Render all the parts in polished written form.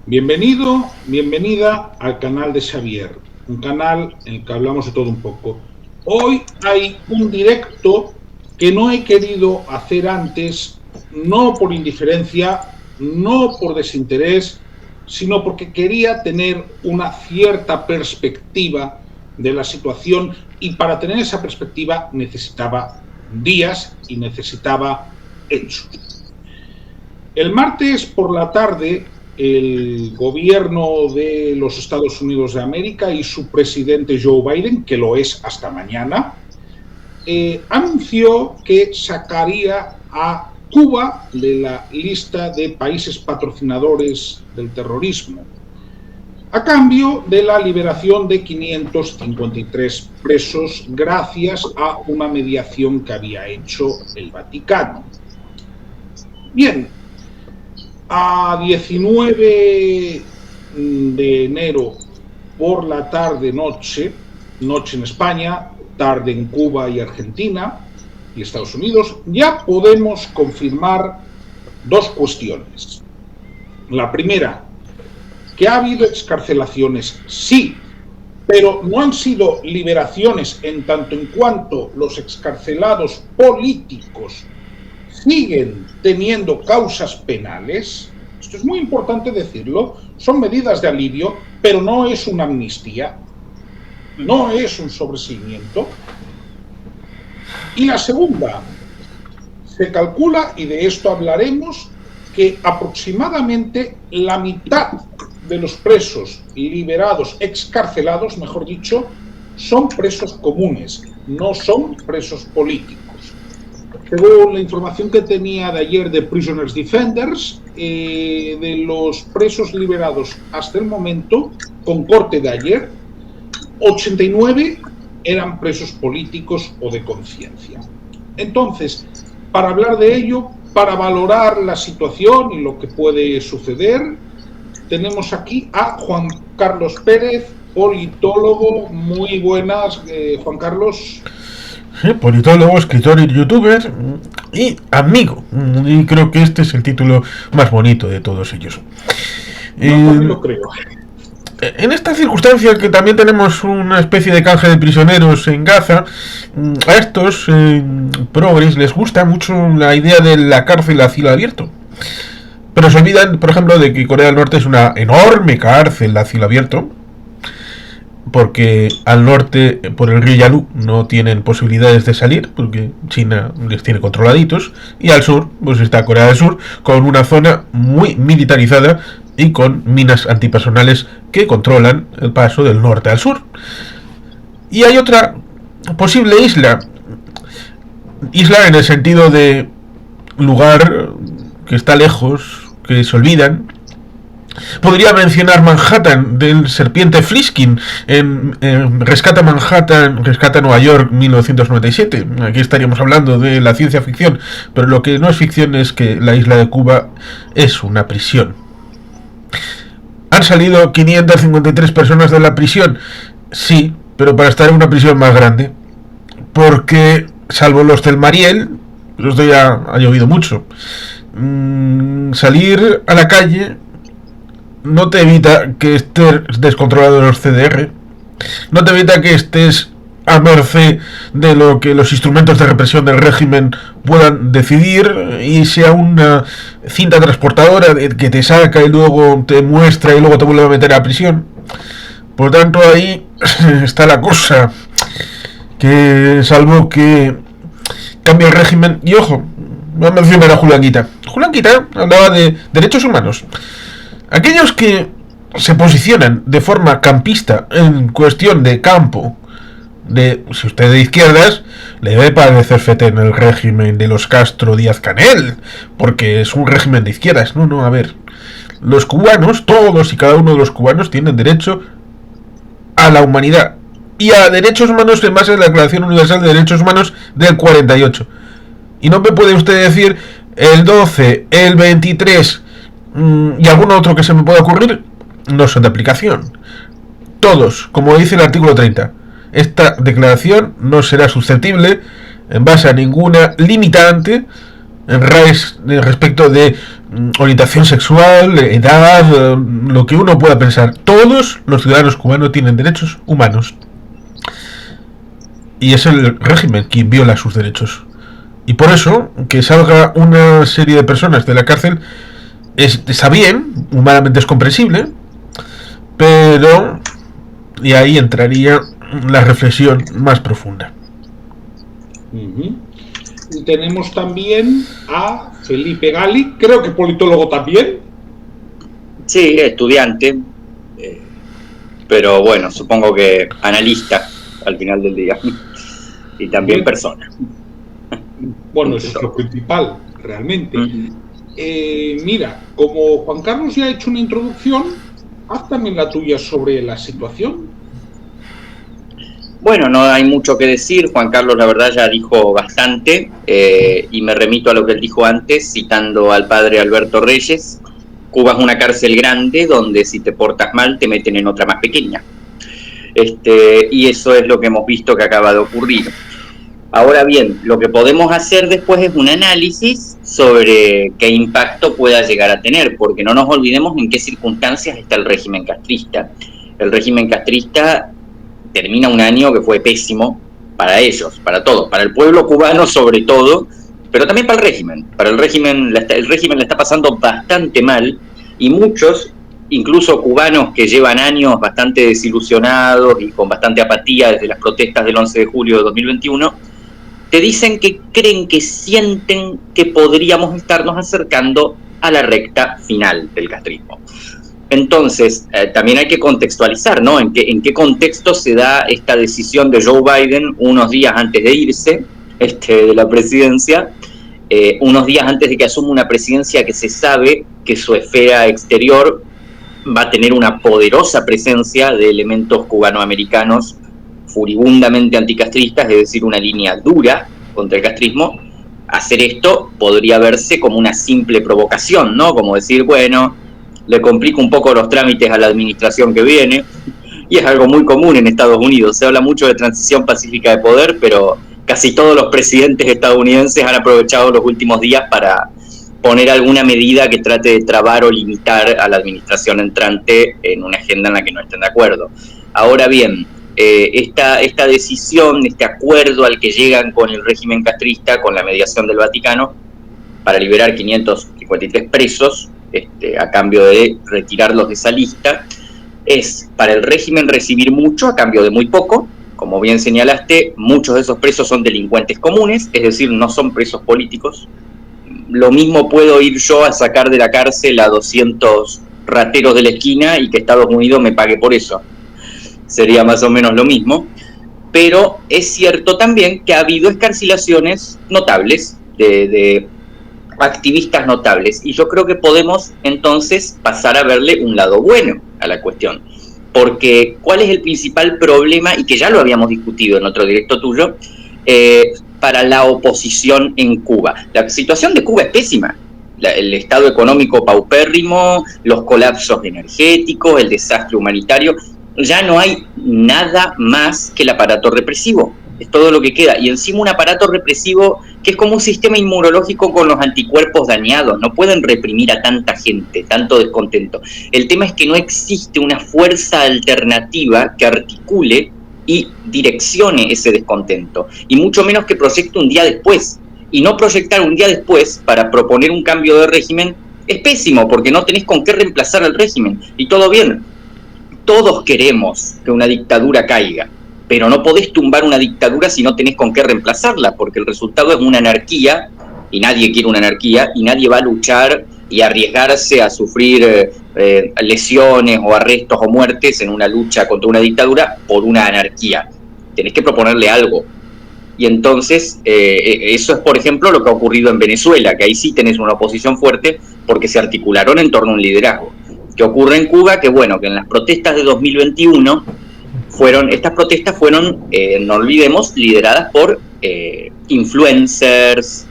Bienvenido, bienvenida al canal de Xavier, un canal en el que hablamos de todo un poco. Hoy hay un directo que no he querido hacer antes, no por indiferencia, no por desinterés, sino porque quería tener una cierta perspectiva de la situación, y para tener esa perspectiva necesitaba días y necesitaba hechos. El martes por la tarde, el gobierno de los Estados Unidos de América y su presidente Joe Biden, que lo es hasta mañana, anunció que sacaría a Cuba de la lista de países patrocinadores del terrorismo, a cambio de la liberación de 553 presos gracias a una mediación que había hecho el Vaticano. Bien, a 19 de enero por la tarde-noche, noche en España, tarde en Cuba y Argentina y Estados Unidos, ya podemos confirmar dos cuestiones. La primera, que ha habido excarcelaciones, sí, pero no han sido liberaciones en tanto en cuanto los excarcelados políticos siguen teniendo causas penales. Esto es muy importante decirlo. Son medidas de alivio, pero no es una amnistía, no es un sobreseimiento. Y la segunda, se calcula, y de esto hablaremos, que aproximadamente la mitad de los presos liberados, excarcelados, mejor dicho, son presos comunes, no son presos políticos. Según la información que tenía de ayer de Prisoners Defenders, de los presos liberados hasta el momento, con corte de ayer, 89 eran presos políticos o de conciencia. Entonces, para hablar de ello, para valorar la situación y lo que puede suceder, tenemos aquí a Juan Carlos Pérez, politólogo. Muy buenas, Juan Carlos. Sí, politólogo, escritor y youtuber y amigo. Y creo que este es el título más bonito de todos ellos. No, lo creo. En esta circunstancia que también tenemos una especie de canje de prisioneros en Gaza, a estos progres les gusta mucho la idea de la cárcel a cielo abierto. Pero se olvidan, por ejemplo, de que Corea del Norte es una enorme cárcel a cielo abierto, porque al norte, por el río Yalu, no tienen posibilidades de salir, porque China les tiene controladitos, y al sur, pues está Corea del Sur, con una zona muy militarizada y con minas antipersonales que controlan el paso del norte al sur. Y hay otra posible isla en el sentido de lugar que está lejos, que se olvidan. Podría mencionar Manhattan, del serpiente Fliskin, en Rescata Manhattan, Rescata Nueva York, 1997. Aquí estaríamos hablando de la ciencia ficción, pero lo que no es ficción es que la isla de Cuba es una prisión. ¿Han salido 553 personas de la prisión? Sí, pero para estar en una prisión más grande. Porque, salvo los del Mariel, esto ya ha llovido mucho, salir a la calle no te evita que estés descontrolado de los CDR, no te evita que estés a merced de lo que los instrumentos de represión del régimen puedan decidir, y sea una cinta transportadora que te saca y luego te muestra y luego te vuelve a meter a prisión. Por tanto, ahí está la cosa, que salvo que cambie el régimen. Y ojo, voy a mencionar a Julián Guita. Julián Guita hablaba de derechos humanos. Aquellos que se posicionan de forma campista en cuestión de campo, de si usted es de izquierdas, le debe parecer fetén el régimen de los Castro Díaz-Canel, porque es un régimen de izquierdas. No, a ver, los cubanos, todos y cada uno de los cubanos, tienen derecho a la humanidad y a derechos humanos en base a la Declaración Universal de Derechos Humanos del 48. Y no me puede usted decir el 12, el 23 y algún otro que se me pueda ocurrir, no son de aplicación. Todos, como dice el artículo 30, esta declaración no será susceptible en base a ninguna limitante en respecto de orientación sexual, edad, lo que uno pueda pensar. Todos los ciudadanos cubanos tienen derechos humanos. Y es el régimen quien viola sus derechos. Y por eso, que salga una serie de personas de la cárcel está bien, humanamente es comprensible, pero... y ahí entraría la reflexión más profunda. Y tenemos también a Felipe Gali, creo que politólogo también. Sí, estudiante, pero bueno, supongo que analista al final del día, y también bien. Persona. Bueno, eso es lo principal, realmente. Mira, como Juan Carlos ya ha hecho una introducción, haz también la tuya sobre la situación. Bueno, no hay mucho que decir. Juan Carlos, la verdad, ya dijo bastante, y me remito a lo que él dijo antes, citando al padre Alberto Reyes. Cuba es una cárcel grande donde si te portas mal te meten en otra más pequeña. Y eso es lo que hemos visto que acaba de ocurrir. Ahora bien, lo que podemos hacer después es un análisis sobre qué impacto pueda llegar a tener, porque no nos olvidemos en qué circunstancias está el régimen castrista. El régimen castrista termina un año que fue pésimo para ellos, para todos, para el pueblo cubano sobre todo, pero también para el régimen. Para el régimen le está pasando bastante mal, y muchos, incluso cubanos que llevan años bastante desilusionados y con bastante apatía desde las protestas del 11 de julio de 2021, te dicen que creen, que sienten que podríamos estarnos acercando a la recta final del castrismo. Entonces, también hay que contextualizar, ¿no? En qué contexto se da esta decisión de Joe Biden unos días antes de irse de la presidencia, unos días antes de que asuma una presidencia que se sabe que su esfera exterior va a tener una poderosa presencia de elementos cubanoamericanos furibundamente anticastristas, es decir, una línea dura contra el castrismo. Hacer esto podría verse como una simple provocación, ¿no? Como decir, bueno, le complico un poco los trámites a la administración que viene, y es algo muy común en Estados Unidos. Se habla mucho de transición pacífica de poder, pero casi todos los presidentes estadounidenses han aprovechado los últimos días para poner alguna medida que trate de trabar o limitar a la administración entrante en una agenda en la que no estén de acuerdo. Ahora bien, esta decisión, este acuerdo al que llegan con el régimen castrista, con la mediación del Vaticano, para liberar 553 presos, a cambio de retirarlos de esa lista, es para el régimen recibir mucho a cambio de muy poco. Como bien señalaste, muchos de esos presos son delincuentes comunes, es decir, no son presos políticos. Lo mismo puedo ir yo a sacar de la cárcel a 200 rateros de la esquina y que Estados Unidos me pague por eso. Sería más o menos lo mismo. Pero es cierto también que ha habido excarcelaciones notables de activistas notables, y yo creo que podemos entonces pasar a verle un lado bueno a la cuestión, porque ¿cuál es el principal problema? Y que ya lo habíamos discutido en otro directo tuyo, para la oposición en Cuba. La situación de Cuba es pésima, el estado económico paupérrimo, los colapsos energéticos, el desastre humanitario. Ya no hay nada más que el aparato represivo, es todo lo que queda, y encima un aparato represivo que es como un sistema inmunológico con los anticuerpos dañados. No pueden reprimir a tanta gente, tanto descontento. El tema es que no existe una fuerza alternativa que articule y direccione ese descontento, y mucho menos que proyecte un día después. Y no proyectar un día después para proponer un cambio de régimen es pésimo, porque no tenés con qué reemplazar al régimen, y todo bien. Todos queremos que una dictadura caiga, pero no podés tumbar una dictadura si no tenés con qué reemplazarla, porque el resultado es una anarquía, y nadie quiere una anarquía, y nadie va a luchar y arriesgarse a sufrir lesiones o arrestos o muertes en una lucha contra una dictadura por una anarquía. Tenés que proponerle algo. Y entonces, eso es, por ejemplo, lo que ha ocurrido en Venezuela, que ahí sí tenés una oposición fuerte porque se articularon en torno a un liderazgo. ¿Qué ocurre en Cuba? Que bueno, que en las protestas de 2021, estas protestas fueron, no olvidemos, lideradas por influencers,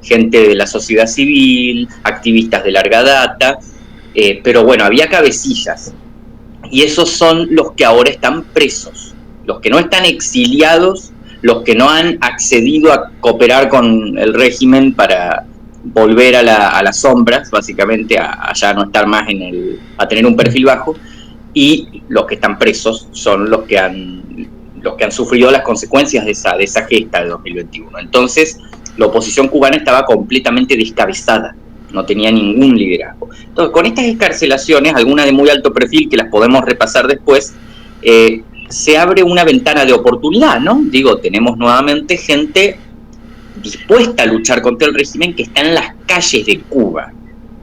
gente de la sociedad civil, activistas de larga data, pero bueno, había cabecillas, y esos son los que ahora están presos, los que no están exiliados, los que no han accedido a cooperar con el régimen para volver a las sombras, básicamente, a ya no estar más a tener un perfil bajo, y los que están presos son los que han sufrido las consecuencias de esa gesta de 2021. Entonces, la oposición cubana estaba completamente descabezada, no tenía ningún liderazgo. Entonces, con estas excarcelaciones, algunas de muy alto perfil, que las podemos repasar después, se abre una ventana de oportunidad, ¿no? Digo, tenemos nuevamente gente dispuesta a luchar contra el régimen que está en las calles de Cuba.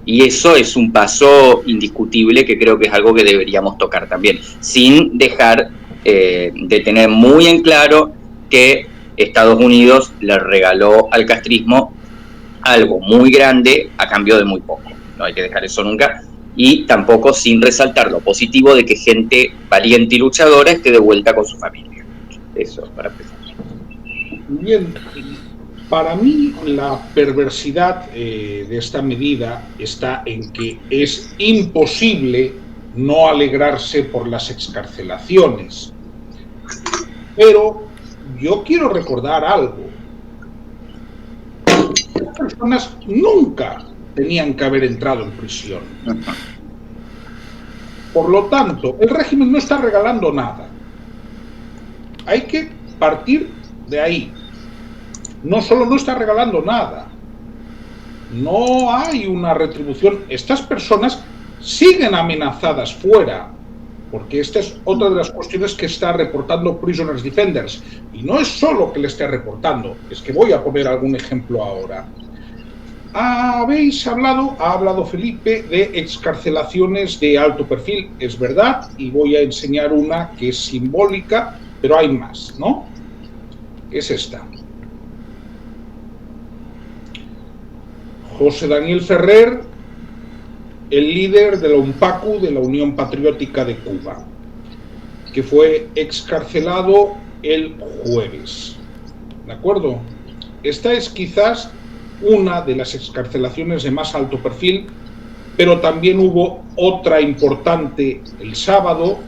Y eso es un paso indiscutible que creo que es algo que deberíamos tocar también, sin dejar de tener muy en claro que Estados Unidos le regaló al castrismo algo muy grande a cambio de muy poco. No hay que dejar eso nunca. Y tampoco sin resaltar lo positivo de que gente valiente y luchadora esté de vuelta con su familia. Eso, para empezar. Bien, para mí la perversidad de esta medida está en que es imposible no alegrarse por las excarcelaciones. Pero yo quiero recordar algo. Las personas nunca tenían que haber entrado en prisión. Por lo tanto, el régimen no está regalando nada. Hay que partir de ahí. No solo no está regalando nada, no hay una retribución. Estas personas siguen amenazadas fuera, porque esta es otra de las cuestiones que está reportando Prisoners Defenders. Y no es solo que le esté reportando, es que voy a poner algún ejemplo ahora. Ha hablado Felipe de excarcelaciones de alto perfil, es verdad, y voy a enseñar una que es simbólica, pero hay más, ¿no? Es esta. José Daniel Ferrer, el líder de la UNPACU, de la Unión Patriótica de Cuba, que fue excarcelado el jueves. ¿De acuerdo? Esta es quizás una de las excarcelaciones de más alto perfil, pero también hubo otra importante el sábado,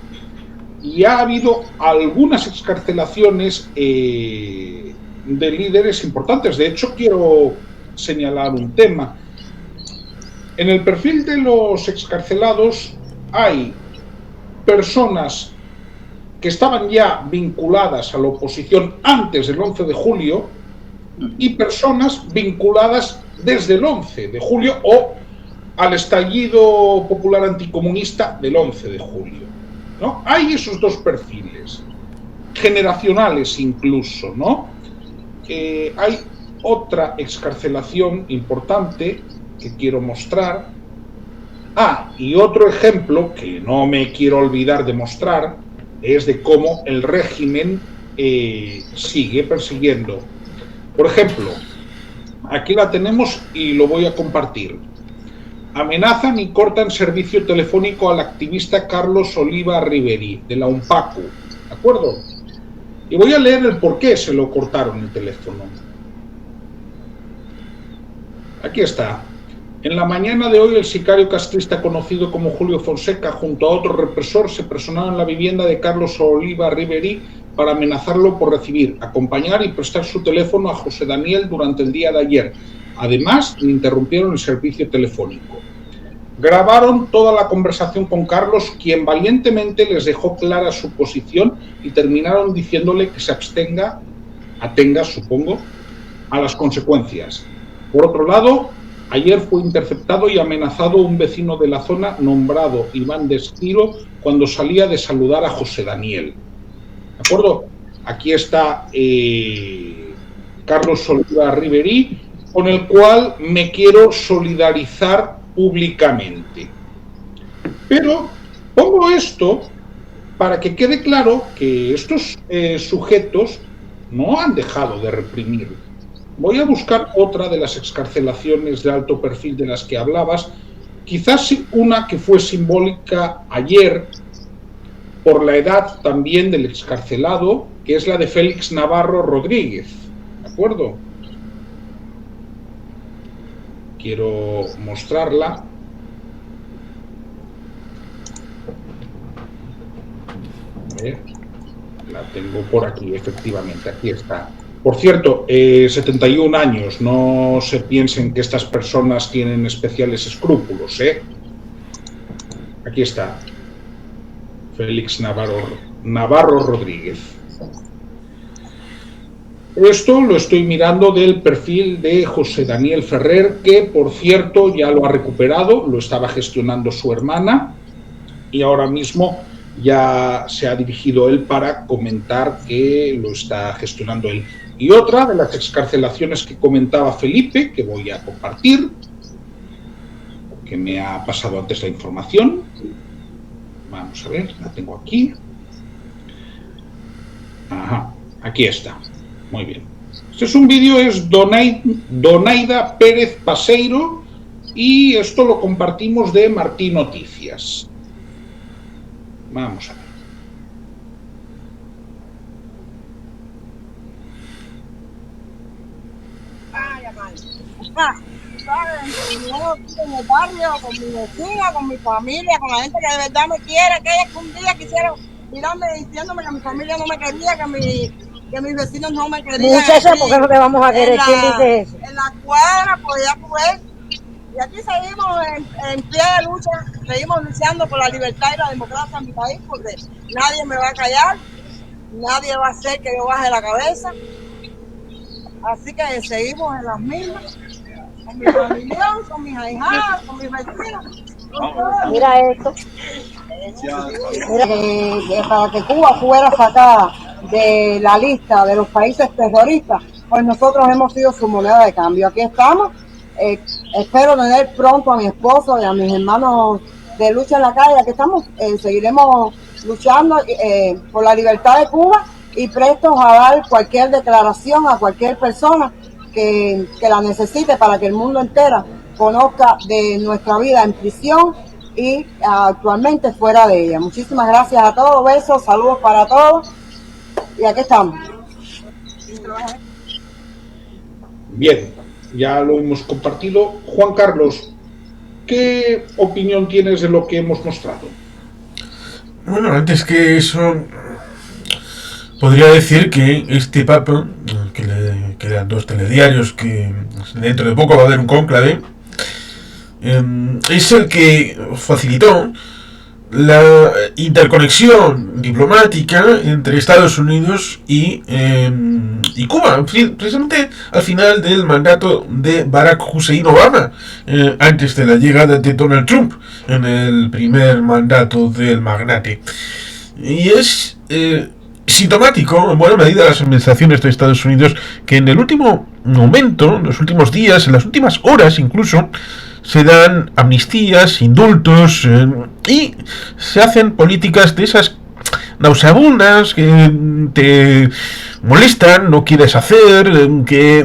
y ha habido algunas excarcelaciones de líderes importantes. De hecho, quiero señalar un tema. En el perfil de los excarcelados hay personas que estaban ya vinculadas a la oposición antes del 11 de julio y personas vinculadas desde el 11 de julio o al estallido popular anticomunista del 11 de julio, ¿no? Hay esos dos perfiles, generacionales incluso, ¿no? Hay otra excarcelación importante que quiero mostrar. Y otro ejemplo que no me quiero olvidar de mostrar es de cómo el régimen sigue persiguiendo. Por ejemplo, aquí la tenemos y lo voy a compartir. Amenazan y cortan servicio telefónico al activista Carlos Oliva Riveri, de la UNPACU, ¿de acuerdo? Y voy a leer el por qué se lo cortaron el teléfono. Aquí está. En la mañana de hoy, el sicario castrista conocido como Julio Fonseca, junto a otro represor, se personaron en la vivienda de Carlos Oliva Riveri para amenazarlo por recibir, acompañar y prestar su teléfono a José Daniel durante el día de ayer. Además, le interrumpieron el servicio telefónico. Grabaron toda la conversación con Carlos, quien valientemente les dejó clara su posición y terminaron diciéndole que se atenga, supongo, a las consecuencias. Por otro lado, ayer fue interceptado y amenazado un vecino de la zona nombrado Iván Destiro cuando salía de saludar a José Daniel. ¿De acuerdo? Aquí está Carlos Oliva Riveri, con el cual me quiero solidarizar públicamente. Pero pongo esto para que quede claro que estos sujetos no han dejado de reprimir. Voy a buscar otra de las excarcelaciones de alto perfil de las que hablabas, quizás una que fue simbólica ayer por la edad también del excarcelado, que es la de Félix Navarro Rodríguez, ¿de acuerdo? Quiero mostrarla. A ver, la tengo por aquí, efectivamente, aquí está. Por cierto, 71 años, no se piensen que estas personas tienen especiales escrúpulos, ¿eh? Aquí está, Félix Navarro Rodríguez. Esto lo estoy mirando del perfil de José Daniel Ferrer, que por cierto ya lo ha recuperado, lo estaba gestionando su hermana y ahora mismo ya se ha dirigido él para comentar que lo está gestionando él. Y otra de las excarcelaciones que comentaba Felipe, que voy a compartir, que me ha pasado antes la información. Vamos a ver, la tengo aquí. Ajá, aquí está. Muy bien. Este es un vídeo, es Donaida Pérez Paseiro, y esto lo compartimos de Martín Noticias. Vamos a ver. En el barrio, con mi vecina, con mi familia, con la gente que de verdad me quiere, que ellos un día quisieron tirarme diciéndome que mi familia no me quería, que mis vecinos no me querían. Muchacha, ¿por qué no te vamos a querer? ¿Quién dice eso? En la cuadra, pues ya pues. Y aquí seguimos en pie de lucha, seguimos luchando por la libertad y la democracia en mi país, porque nadie me va a callar, nadie va a hacer que yo baje la cabeza. Así que seguimos en las mismas, con mi familia, con mis ahijadas, con mis vecinos. Mira esto. Mira, para que Cuba fuera sacada de la lista de los países terroristas, pues nosotros hemos sido su moneda de cambio. Aquí estamos. Espero tener pronto a mi esposo y a mis hermanos de lucha en la calle. Aquí estamos. Seguiremos luchando por la libertad de Cuba y prestos a dar cualquier declaración a cualquier persona que la necesite para que el mundo entero conozca de nuestra vida en prisión y actualmente fuera de ella. Muchísimas gracias a todos, besos, saludos para todos y aquí estamos. Bien, ya lo hemos compartido. Juan Carlos, ¿qué opinión tienes de lo que hemos mostrado? Bueno, antes que eso, podría decir que este Papa, que le quedan 2 telediarios, que dentro de poco va a haber un cónclave, es el que facilitó la interconexión diplomática entre Estados Unidos y Cuba, precisamente al final del mandato de Barack Hussein Obama, antes de la llegada de Donald Trump en el primer mandato del magnate. Y es sintomático, en buena medida, las administraciones de Estados Unidos, que en el último momento, en los últimos días, en las últimas horas incluso, se dan amnistías, indultos y se hacen políticas de esas nauseabundas que te molestan, no quieres hacer, que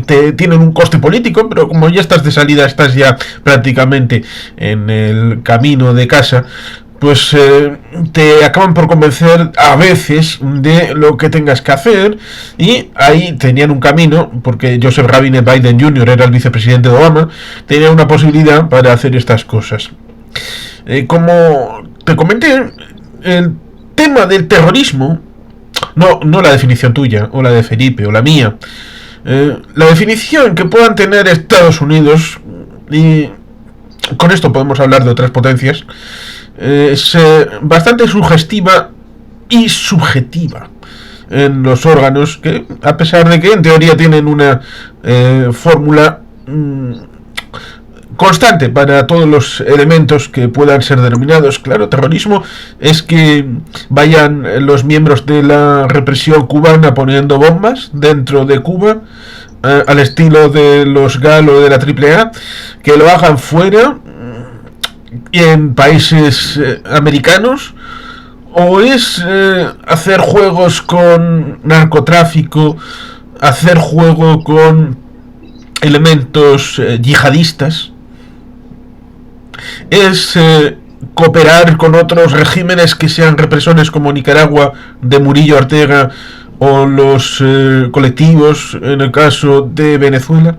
te tienen un coste político, pero como ya estás de salida, estás ya prácticamente en el camino de casa, pues te acaban por convencer a veces de lo que tengas que hacer, y ahí tenían un camino, porque Joseph Robinette Biden Jr. era el vicepresidente de Obama, tenía una posibilidad para hacer estas cosas. Como te comenté, el tema del terrorismo, no la definición tuya, o la de Felipe, o la mía, la definición que puedan tener Estados Unidos, y con esto podemos hablar de otras potencias, es bastante sugestiva y subjetiva en los órganos, que a pesar de que en teoría tienen una fórmula constante para todos los elementos que puedan ser denominados. Claro, terrorismo es que vayan los miembros de la represión cubana poniendo bombas dentro de Cuba, al estilo de los GAL o de la AAA, que lo hagan fuera y en países americanos, o es hacer juegos con narcotráfico, hacer juego con elementos yihadistas, es cooperar con otros regímenes que sean represores como Nicaragua de Murillo Ortega, o los colectivos en el caso de Venezuela.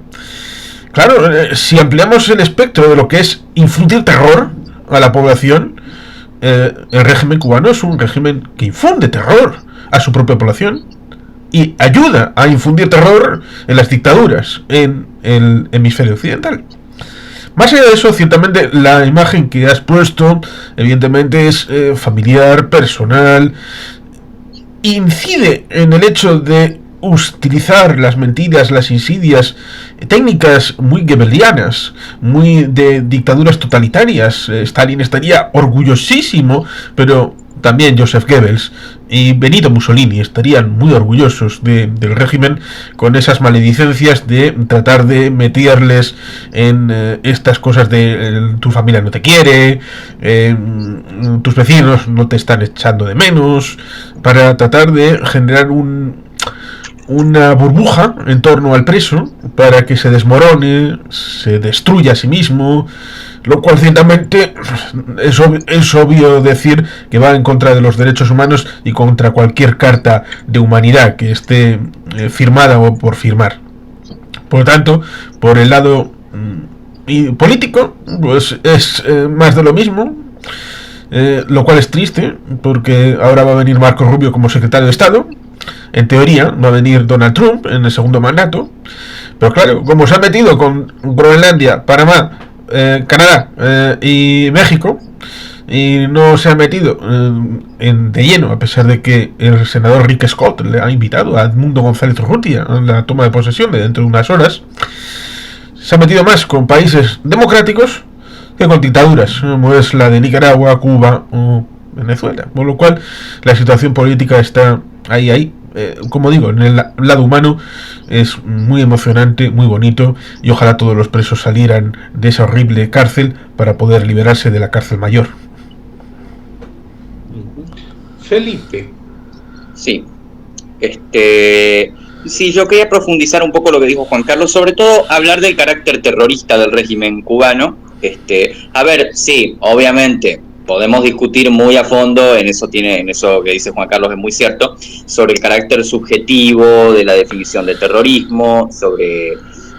Claro, si ampliamos el espectro de lo que es infundir terror a la población, el régimen cubano es un régimen que infunde terror a su propia población. y ayuda a infundir terror en las dictaduras en el hemisferio occidental. Más allá de eso, ciertamente la imagen que has puesto, evidentemente, es familiar, personal, incide en el hecho de utilizar las mentiras, las insidias, técnicas muy goebbelianas, muy de dictaduras totalitarias. Stalin estaría orgullosísimo, pero también Joseph Goebbels y Benito Mussolini estarían muy orgullosos del régimen, con esas maledicencias de tratar de meterles en estas cosas de tu familia no te quiere, tus vecinos no te están echando de menos, para tratar de generar una burbuja en torno al preso para que se desmorone, se destruya a sí mismo, lo cual ciertamente es obvio decir que va en contra de los derechos humanos y contra cualquier carta de humanidad que esté firmada o por firmar. Por lo tanto, por el lado político, pues es más de lo mismo, lo cual es triste, porque ahora va a venir Marco Rubio como secretario de Estado. En teoría va a venir Donald Trump en el segundo mandato, pero claro, como se ha metido con Groenlandia, Panamá, Canadá y México, y no se ha metido de lleno, a pesar de que el senador Rick Scott le ha invitado a Edmundo González Urrutia a la toma de posesión de dentro de unas horas, se ha metido más con países democráticos que con dictaduras, como es la de Nicaragua, Cuba o Venezuela, por lo cual la situación política está ahí. Como digo, en el lado humano es muy emocionante, muy bonito, y ojalá todos los presos salieran de esa horrible cárcel para poder liberarse de la cárcel mayor. Felipe. Sí. Sí, yo quería profundizar un poco lo que dijo Juan Carlos, sobre todo hablar del carácter terrorista del régimen cubano. A ver, sí, obviamente podemos discutir muy a fondo en eso que dice Juan Carlos, es muy cierto, sobre el carácter subjetivo de la definición de terrorismo, sobre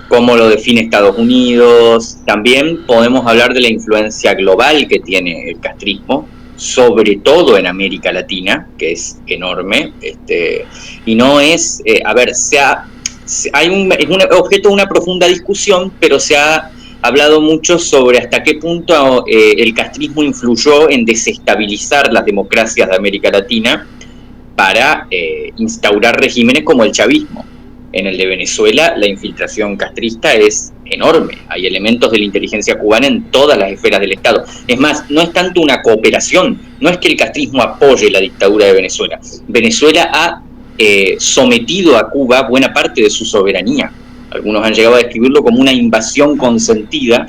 cómo lo define Estados Unidos. También podemos hablar de la influencia global que tiene el castrismo, sobre todo en América Latina, que es enorme, y no es, es un objeto de una profunda discusión, pero se ha hablado mucho sobre hasta qué punto el castrismo influyó en desestabilizar las democracias de América Latina para instaurar regímenes como el chavismo. En el de Venezuela la infiltración castrista es enorme, hay elementos de la inteligencia cubana en todas las esferas del Estado. Es más, no es tanto una cooperación, no es que el castrismo apoye la dictadura de Venezuela. Venezuela ha sometido a Cuba buena parte de su soberanía. Algunos han llegado a describirlo como una invasión consentida,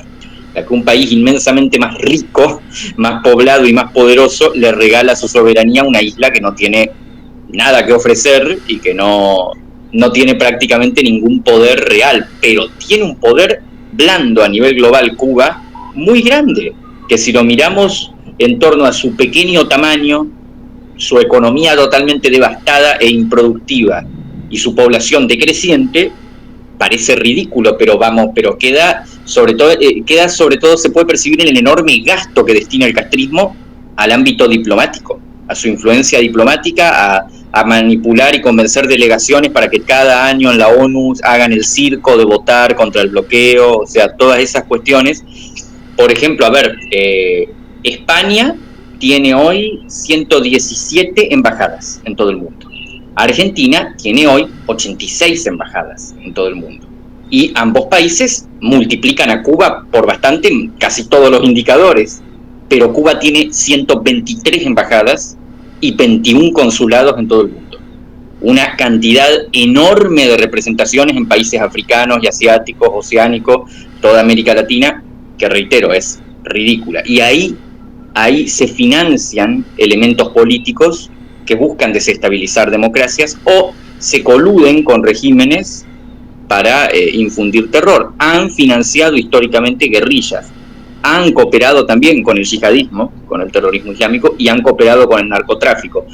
la que un país inmensamente más rico, más poblado y más poderoso le regala su soberanía a una isla que no tiene nada que ofrecer y que no tiene prácticamente ningún poder real, pero tiene un poder blando a nivel global, Cuba, muy grande, que si lo miramos en torno a su pequeño tamaño, su economía totalmente devastada e improductiva y su población decreciente, parece ridículo, pero queda sobre todo se puede percibir en el enorme gasto que destina el castrismo al ámbito diplomático, a su influencia diplomática, a manipular y convencer delegaciones para que cada año en la ONU hagan el circo de votar contra el bloqueo, o sea, todas esas cuestiones. Por ejemplo, España tiene hoy 117 embajadas en todo el mundo. Argentina tiene hoy 86 embajadas en todo el mundo. Y ambos países multiplican a Cuba por bastante en casi todos los indicadores, pero Cuba tiene 123 embajadas y 21 consulados en todo el mundo. Una cantidad enorme de representaciones en países africanos y asiáticos, oceánicos, toda América Latina, que reitero, es ridícula. Y ahí se financian elementos políticos que buscan desestabilizar democracias o se coluden con regímenes para infundir terror. Han financiado históricamente guerrillas, han cooperado también con el yihadismo, con el terrorismo islámico, y han cooperado con el narcotráfico.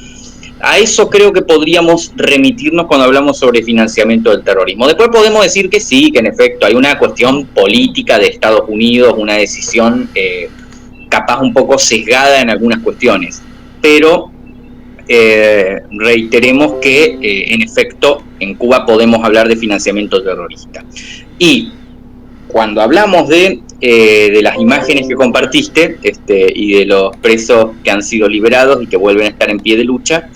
A eso creo que podríamos remitirnos cuando hablamos sobre financiamiento del terrorismo. Después podemos decir que sí, que en efecto hay una cuestión política de Estados Unidos, una decisión capaz un poco sesgada en algunas cuestiones, pero reiteremos que en efecto en Cuba podemos hablar de financiamiento terrorista. Y cuando hablamos de las imágenes que compartiste y de los presos que han sido liberados y que vuelven a estar en pie de lucha,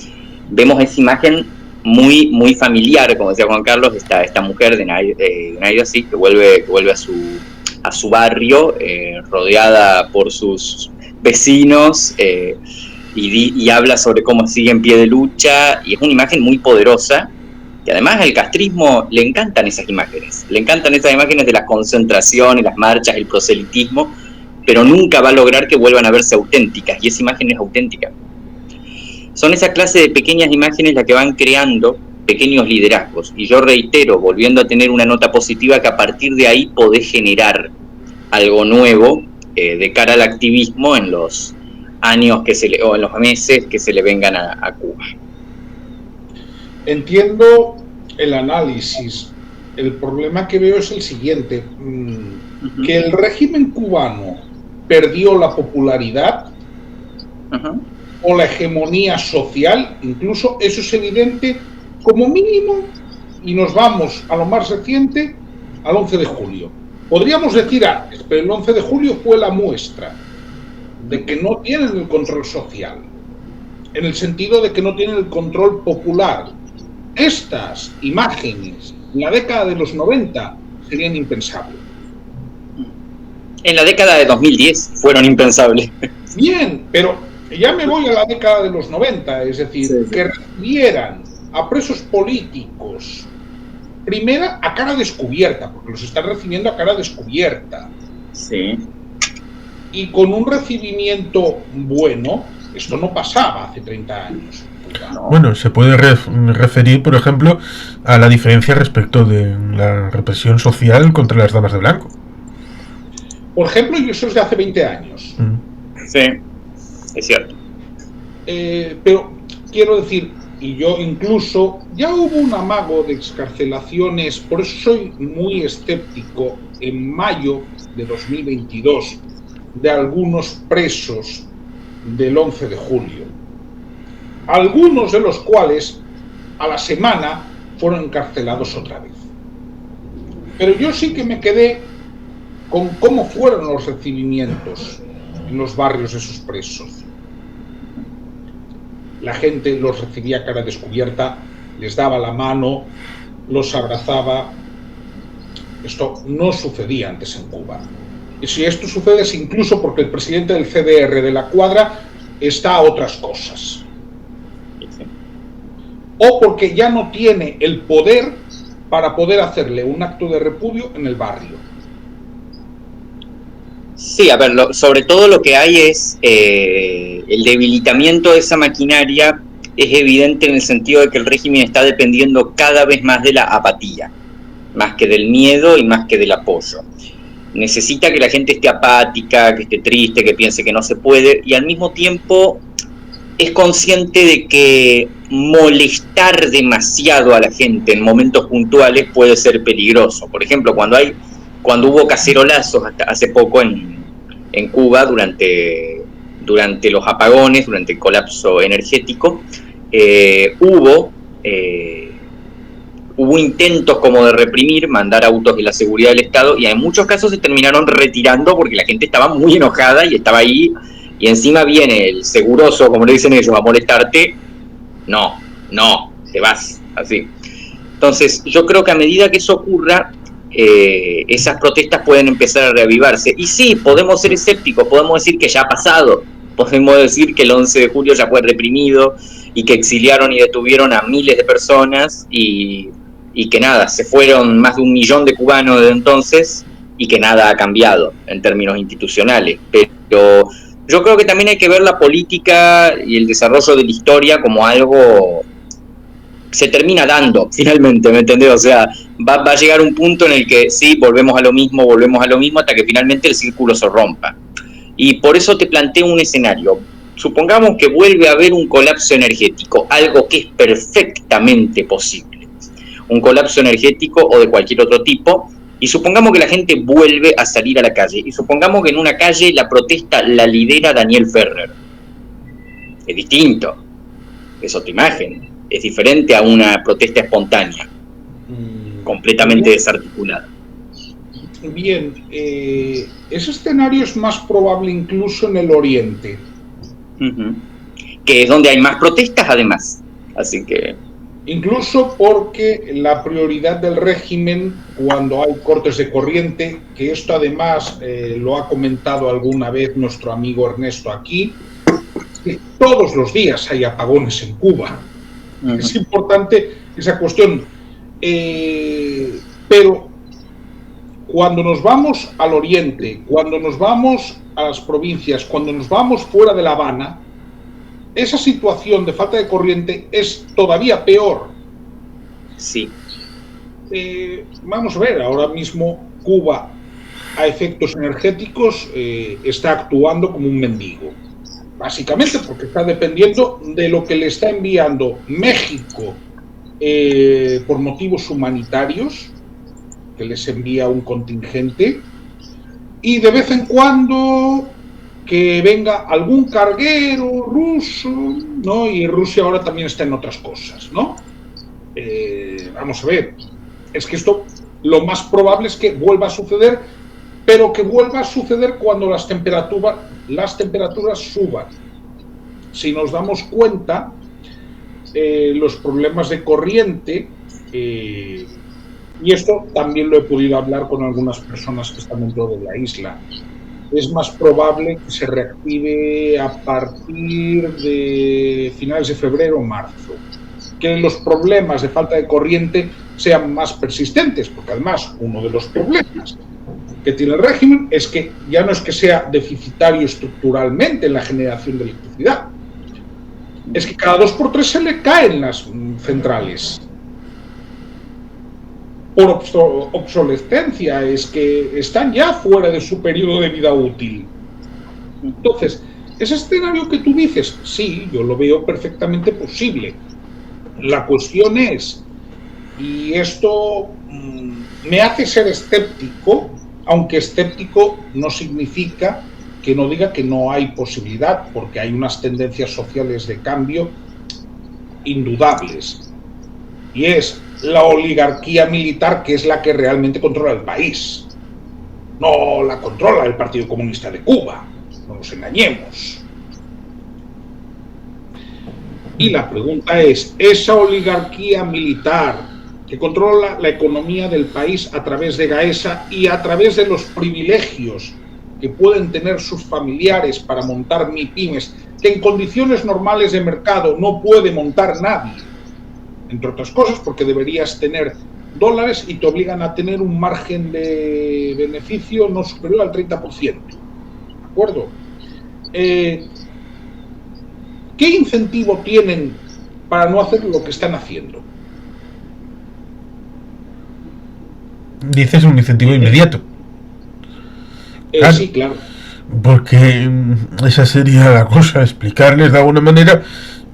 vemos esa imagen muy, muy familiar, como decía Juan Carlos, esta mujer de Naida, sí, que vuelve a su barrio, rodeada por sus vecinos, y habla sobre cómo sigue en pie de lucha, y es una imagen muy poderosa, y además al castrismo le encantan esas imágenes de las concentraciones, las marchas, el proselitismo, pero nunca va a lograr que vuelvan a verse auténticas, y esa imagen es auténtica. Son esa clase de pequeñas imágenes las que van creando pequeños liderazgos, y yo reitero, volviendo a tener una nota positiva, que a partir de ahí podés generar algo nuevo de cara al activismo en los años o en los meses que se le vengan a Cuba. Entiendo el análisis. El problema que veo es el siguiente, que el régimen cubano perdió la popularidad o la hegemonía social, incluso eso es evidente como mínimo, y nos vamos a lo más reciente, al 11 de julio. Podríamos decir antes, pero el 11 de julio fue la muestra de que no tienen el control social, en el sentido de que no tienen el control popular. Estas imágenes en la década de los 90 serían impensables. En la década de 2010 fueron impensables. Bien, pero ya me voy a la década de los 90, es decir, que recibieran a presos políticos, primera a cara descubierta, porque los están recibiendo a cara descubierta. Sí. Y con un recibimiento bueno, esto no pasaba hace 30 años. No. Bueno, se puede referir, por ejemplo, a la diferencia respecto de la represión social contra las damas de blanco. Por ejemplo, y eso es de hace 20 años. Sí, es cierto. Pero quiero decir, y yo incluso, ya hubo un amago de excarcelaciones, por eso soy muy escéptico, en mayo de 2022, de algunos presos del 11 de julio. Algunos de los cuales a la semana fueron encarcelados otra vez. Pero yo sí que me quedé con cómo fueron los recibimientos en los barrios de esos presos. La gente los recibía a cara descubierta, les daba la mano, los abrazaba. Esto no sucedía antes en Cuba. Y si esto sucede es incluso porque el presidente del CDR de la cuadra está a otras cosas. O porque ya no tiene el poder para poder hacerle un acto de repudio en el barrio. Sí, a ver, sobre todo lo que hay es el debilitamiento de esa maquinaria. Es evidente en el sentido de que el régimen está dependiendo cada vez más de la apatía, más que del miedo y más que del apoyo. Necesita que la gente esté apática, que esté triste, que piense que no se puede, y al mismo tiempo es consciente de que molestar demasiado a la gente en momentos puntuales puede ser peligroso. Por ejemplo, cuando hubo cacerolazos hasta hace poco en Cuba durante los apagones, durante el colapso energético, hubo intentos como de reprimir, mandar autos de la seguridad del Estado, y en muchos casos se terminaron retirando porque la gente estaba muy enojada y estaba ahí, y encima viene el seguroso, como le dicen ellos, a molestarte. No, te vas, así. Entonces, yo creo que a medida que eso ocurra, esas protestas pueden empezar a reavivarse. Y sí, podemos ser escépticos, podemos decir que ya ha pasado, podemos decir que el 11 de julio ya fue reprimido y que exiliaron y detuvieron a miles de personas y que nada, se fueron más de 1 millón de cubanos desde entonces y que nada ha cambiado en términos institucionales. Pero yo creo que también hay que ver la política y el desarrollo de la historia como algo se termina dando finalmente, ¿me entendés? O sea, va a llegar un punto en el que sí, volvemos a lo mismo, hasta que finalmente el círculo se rompa. Y por eso te planteo un escenario. Supongamos que vuelve a haber un colapso energético, algo que es perfectamente posible. Un colapso energético o de cualquier otro tipo, y supongamos que la gente vuelve a salir a la calle, y supongamos que en una calle la protesta la lidera Daniel Ferrer. Es distinto. es otra imagen. Es diferente a una protesta espontánea, completamente desarticulada. Bien, ese escenario es más probable incluso en el Oriente. Que es donde hay más protestas, además. Así que... Incluso porque la prioridad del régimen cuando hay cortes de corriente, que esto además lo ha comentado alguna vez nuestro amigo Ernesto aquí, que todos los días hay apagones en Cuba. Es importante esa cuestión. Pero cuando nos vamos al Oriente, cuando nos vamos a las provincias, cuando nos vamos fuera de La Habana, esa situación de falta de corriente es todavía peor. Sí. Vamos a ver, ahora mismo Cuba, a efectos energéticos, está actuando como un mendigo. Básicamente porque está dependiendo de lo que le está enviando México por motivos humanitarios, que les envía un contingente, y de vez en cuando que venga algún carguero ruso, ¿no? Y Rusia ahora también está en otras cosas, ¿no? Vamos a ver, es que esto lo más probable es que vuelva a suceder, pero que vuelva a suceder cuando las temperaturas suban. Si nos damos cuenta, los problemas de corriente, y esto también lo he podido hablar con algunas personas que están dentro de la isla, es más probable que se reactive a partir de finales de febrero o marzo, que los problemas de falta de corriente sean más persistentes, porque además uno de los problemas que tiene el régimen es que ya no es que sea deficitario estructuralmente en la generación de electricidad, es que cada 2 por 3 se le caen las centrales por obsolescencia, es que están ya fuera de su periodo de vida útil. Entonces, ese escenario que tú dices, sí, yo lo veo perfectamente posible. La cuestión es, y esto me hace ser escéptico, aunque escéptico no significa que no diga que no hay posibilidad, porque hay unas tendencias sociales de cambio indudables. Y es la oligarquía militar, que es la que realmente controla el país. No la controla el Partido Comunista de Cuba, no nos engañemos. Y la pregunta es, esa oligarquía militar que controla la economía del país a través de Gaesa y a través de los privilegios que pueden tener sus familiares para montar MIPYMES, que en condiciones normales de mercado no puede montar nadie, entre otras cosas porque deberías tener dólares y te obligan a tener un margen de beneficio no superior al 30%. ¿De acuerdo? ¿Qué incentivo tienen para no hacer lo que están haciendo? Dices un incentivo inmediato. Claro. Sí, claro. Porque esa sería la cosa, explicarles de alguna manera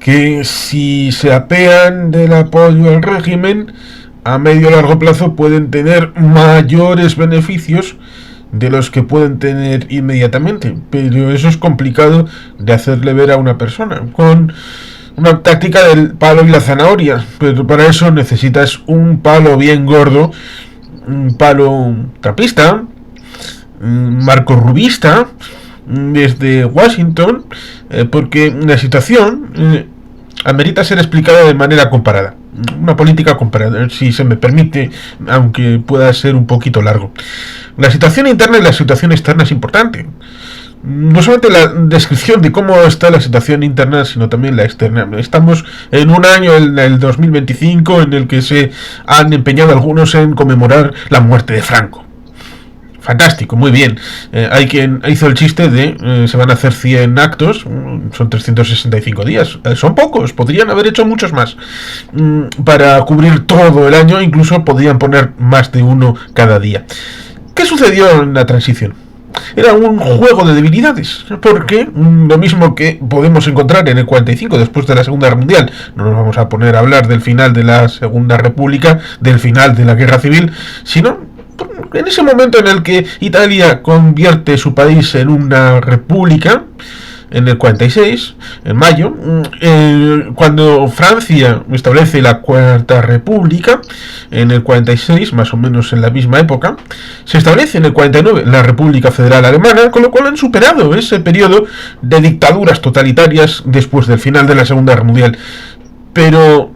que si se apean del apoyo al régimen, a medio y largo plazo pueden tener mayores beneficios de los que pueden tener inmediatamente, pero eso es complicado de hacerle ver a una persona con una táctica del palo y la zanahoria, pero para eso necesitas un palo bien gordo, un palo trapista, marco rubista desde Washington, porque la situación amerita ser explicada de manera comparada, una política comparada, si se me permite, aunque pueda ser un poquito largo. La situación interna y la situación externa es importante. No solamente la descripción de cómo está la situación interna, sino también la externa. Estamos en un año, el 2025, en el que se han empeñado algunos en conmemorar la muerte de Franco. Fantástico, muy bien. Hay quien hizo el chiste de se van a hacer 100 actos, son 365 días. Son pocos, podrían haber hecho muchos más. Para cubrir todo el año, incluso podrían poner más de uno cada día. ¿Qué sucedió en la transición? Era un juego de debilidades, porque lo mismo que podemos encontrar en el 45 después de la Segunda Guerra Mundial, no nos vamos a poner a hablar del final de la Segunda República, del final de la Guerra Civil, sino en ese momento en el que Italia convierte su país en una república, en el 46, en mayo, cuando Francia establece la Cuarta República, en el 46, más o menos en la misma época, se establece en el 49 la República Federal Alemana, con lo cual han superado ese periodo de dictaduras totalitarias después del final de la Segunda Guerra Mundial. Pero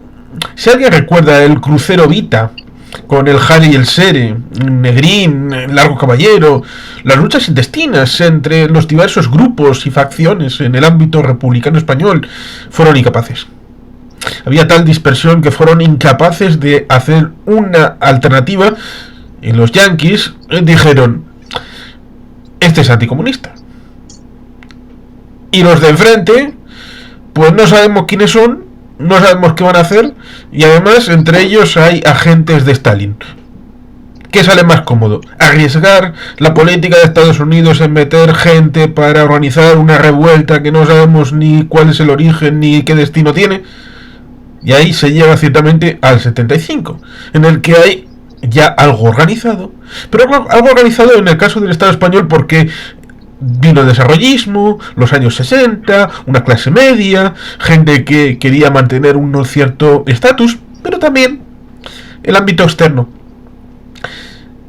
si alguien recuerda el crucero Vita, con el Harry y el Sere, Negrín, el Largo Caballero, las luchas intestinas entre los diversos grupos y facciones en el ámbito republicano español, fueron incapaces. Había tal dispersión que fueron incapaces de hacer una alternativa, y los yanquis dijeron: este es anticomunista. Y los de enfrente, pues no sabemos quiénes son, no sabemos qué van a hacer, y además entre ellos hay agentes de Stalin. ¿Qué sale más cómodo? ¿Arriesgar la política de Estados Unidos en meter gente para organizar una revuelta que no sabemos ni cuál es el origen ni qué destino tiene? Y ahí se llega ciertamente al 75, en el que hay ya algo organizado, pero algo organizado en el caso del Estado español porque vino el desarrollismo, los años 60, una clase media, gente que quería mantener un cierto estatus, pero también el ámbito externo.